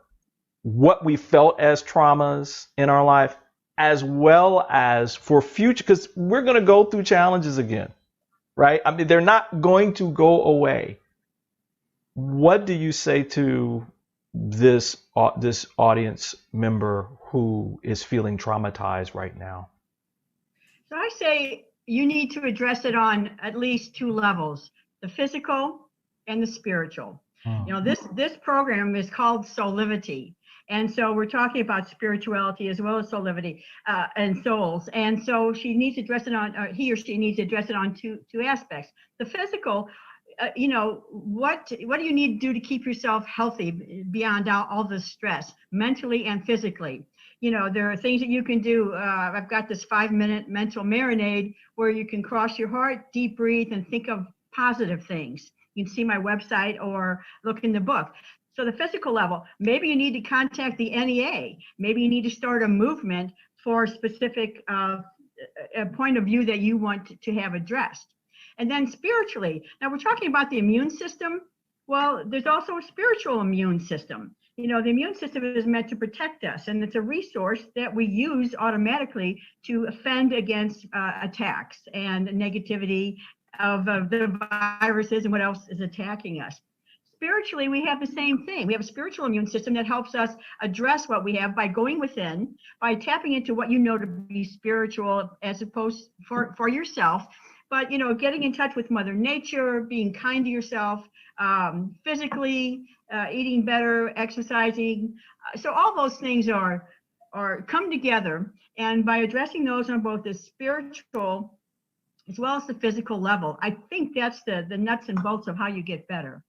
what we felt as traumas in our life, as well as for future, because we're going to go through challenges again, right? I mean, they're not going to go away. What do you say to this audience member who is feeling traumatized right now? So I say you need to address it on at least two levels: the physical and the spiritual. This program is called Soulivity. And so we're talking about spirituality as well as soulivity and souls. And so he or she needs to address it on two aspects. The physical, what do you need to do to keep yourself healthy beyond all the stress, mentally and physically? There are things that you can do. I've got this 5-minute mental marinade where you can cross your heart, deep breathe, and think of positive things. You can see my website or look in the book. So the physical level, maybe you need to contact the NEA. Maybe you need to start a movement for a specific point of view that you want to have addressed. And then spiritually, now we're talking about the immune system. Well, there's also a spiritual immune system. The immune system is meant to protect us, and it's a resource that we use automatically to fend against attacks and negativity of the viruses and what else is attacking us. Spiritually, we have the same thing. We have a spiritual immune system that helps us address what we have by going within, by tapping into what to be spiritual as opposed for yourself. But, getting in touch with Mother Nature, being kind to yourself, physically, eating better, exercising. So all those things are come together. And by addressing those on both the spiritual as well as the physical level, I think that's the nuts and bolts of how you get better.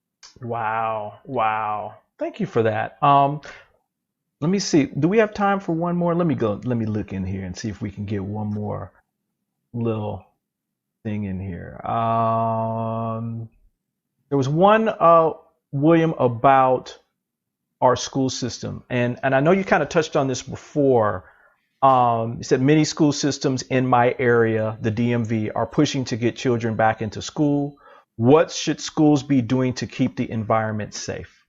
Wow. Thank you for that. Let me see. Do we have time for one more? Let me look in here and see if we can get one more little thing in here. There was one, William, about our school system. And I know you kind of touched on this before. You said many school systems in my area, the DMV, are pushing to get children back into school. What should schools be doing to keep the environment safe?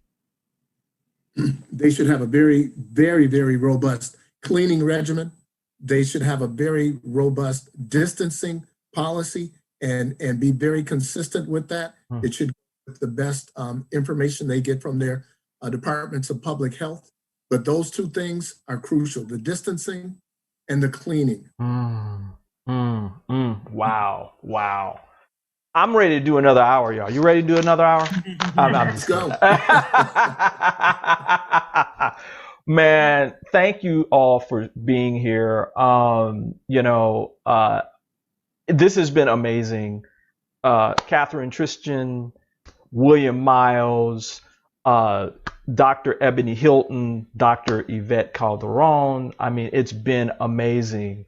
They should have a very, very, very robust cleaning regimen. They should have a very robust distancing policy and be very consistent with that. It should be the best information they get from their departments of public health. But those two things are crucial, the distancing and the cleaning. Wow. Wow. I'm ready to do another hour, y'all. You ready to do another hour? Let's go. Man, thank you all for being here. This has been amazing. Catherine Tristan, William Miles, Dr. Ebony Hilton, Dr. Yvette Calderon. I mean, it's been amazing.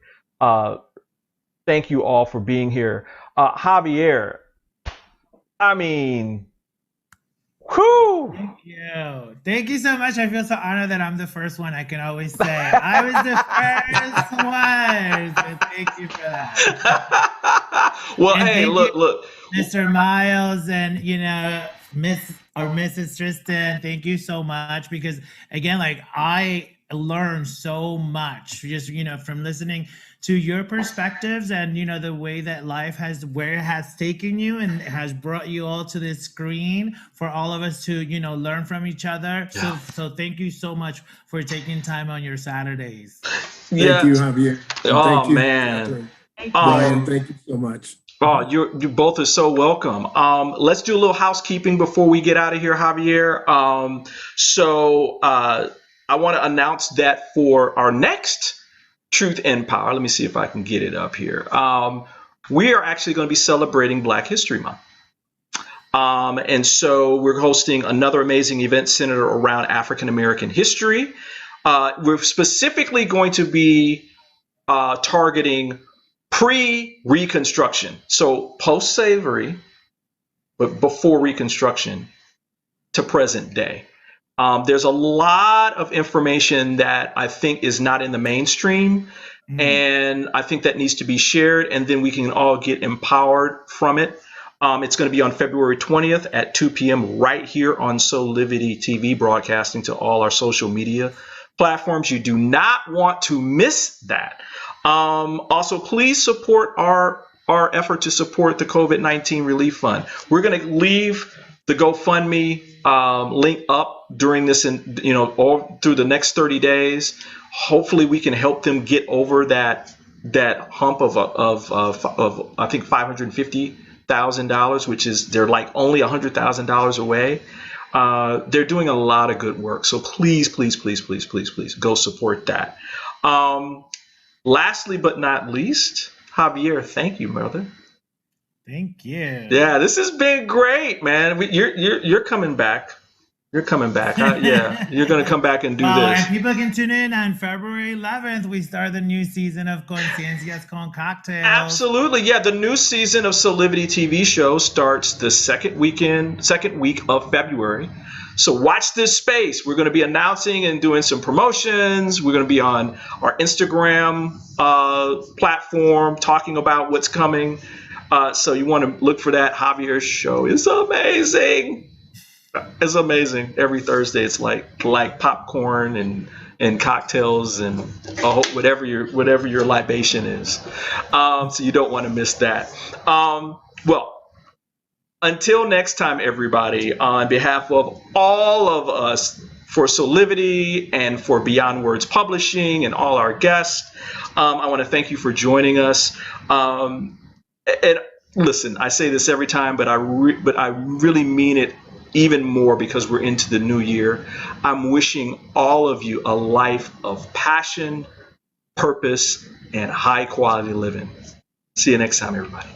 Thank you all for being here. Javier, I mean, whew. Thank you so much. I feel so honored that I'm the first one. I can always say I was the first one. So thank you for that. Well, and hey, look, Mr. Miles and Miss or Mrs. Tristan, thank you so much, because again, like, I learned so much just from listening to your perspectives and the way that life where it has taken you and has brought you all to this screen for all of us to learn from each other. Yeah. So thank you so much for taking time on your Saturdays. Thank you, Javier. Thank you, man. Brian, thank you so much. Oh, you both are so welcome. Let's do a little housekeeping before we get out of here, Javier. I want to announce that for our next Truth and Power, let me see if I can get it up here. We are actually going to be celebrating Black History Month. And so we're hosting another amazing event centered around African American history. We're specifically going to be targeting pre-Reconstruction, so post-slavery, but before Reconstruction to present day. There's a lot of information that I think is not in the mainstream, and I think that needs to be shared, and then we can all get empowered from it. It's going to be on February 20th at 2 p.m. right here on Soulivity TV, broadcasting to all our social media platforms. You do not want to miss that. Also, please support our effort to support the COVID-19 Relief Fund. We're going to leave the GoFundMe link up during this, all through the next 30 days. Hopefully, we can help them get over that hump of I think $550,000, which is they're like only $100,000 away. They're doing a lot of good work, so please go support that. Lastly but not least, Javier, thank you, brother. Thank you. Yeah, this has been great, man. You're coming back. You're coming back. Yeah, you're going to come back and do this. And people can tune in on February 11th. We start the new season of Conciencias con Cocktails. Absolutely. Yeah, the new season of Soulivity TV show starts the second week of February. So watch this space. We're going to be announcing and doing some promotions. We're going to be on our Instagram platform talking about what's coming. So you want to look for that. Javier's show is amazing. It's amazing. Every Thursday, it's like popcorn and cocktails and whatever your libation is. So you don't want to miss that. Well, until next time, everybody, on behalf of all of us for Soulivity and for Beyond Words Publishing and all our guests, I want to thank you for joining us. And listen, I say this every time, but I really mean it even more because we're into the new year. I'm wishing all of you a life of passion, purpose, and high quality living. See you next time, everybody.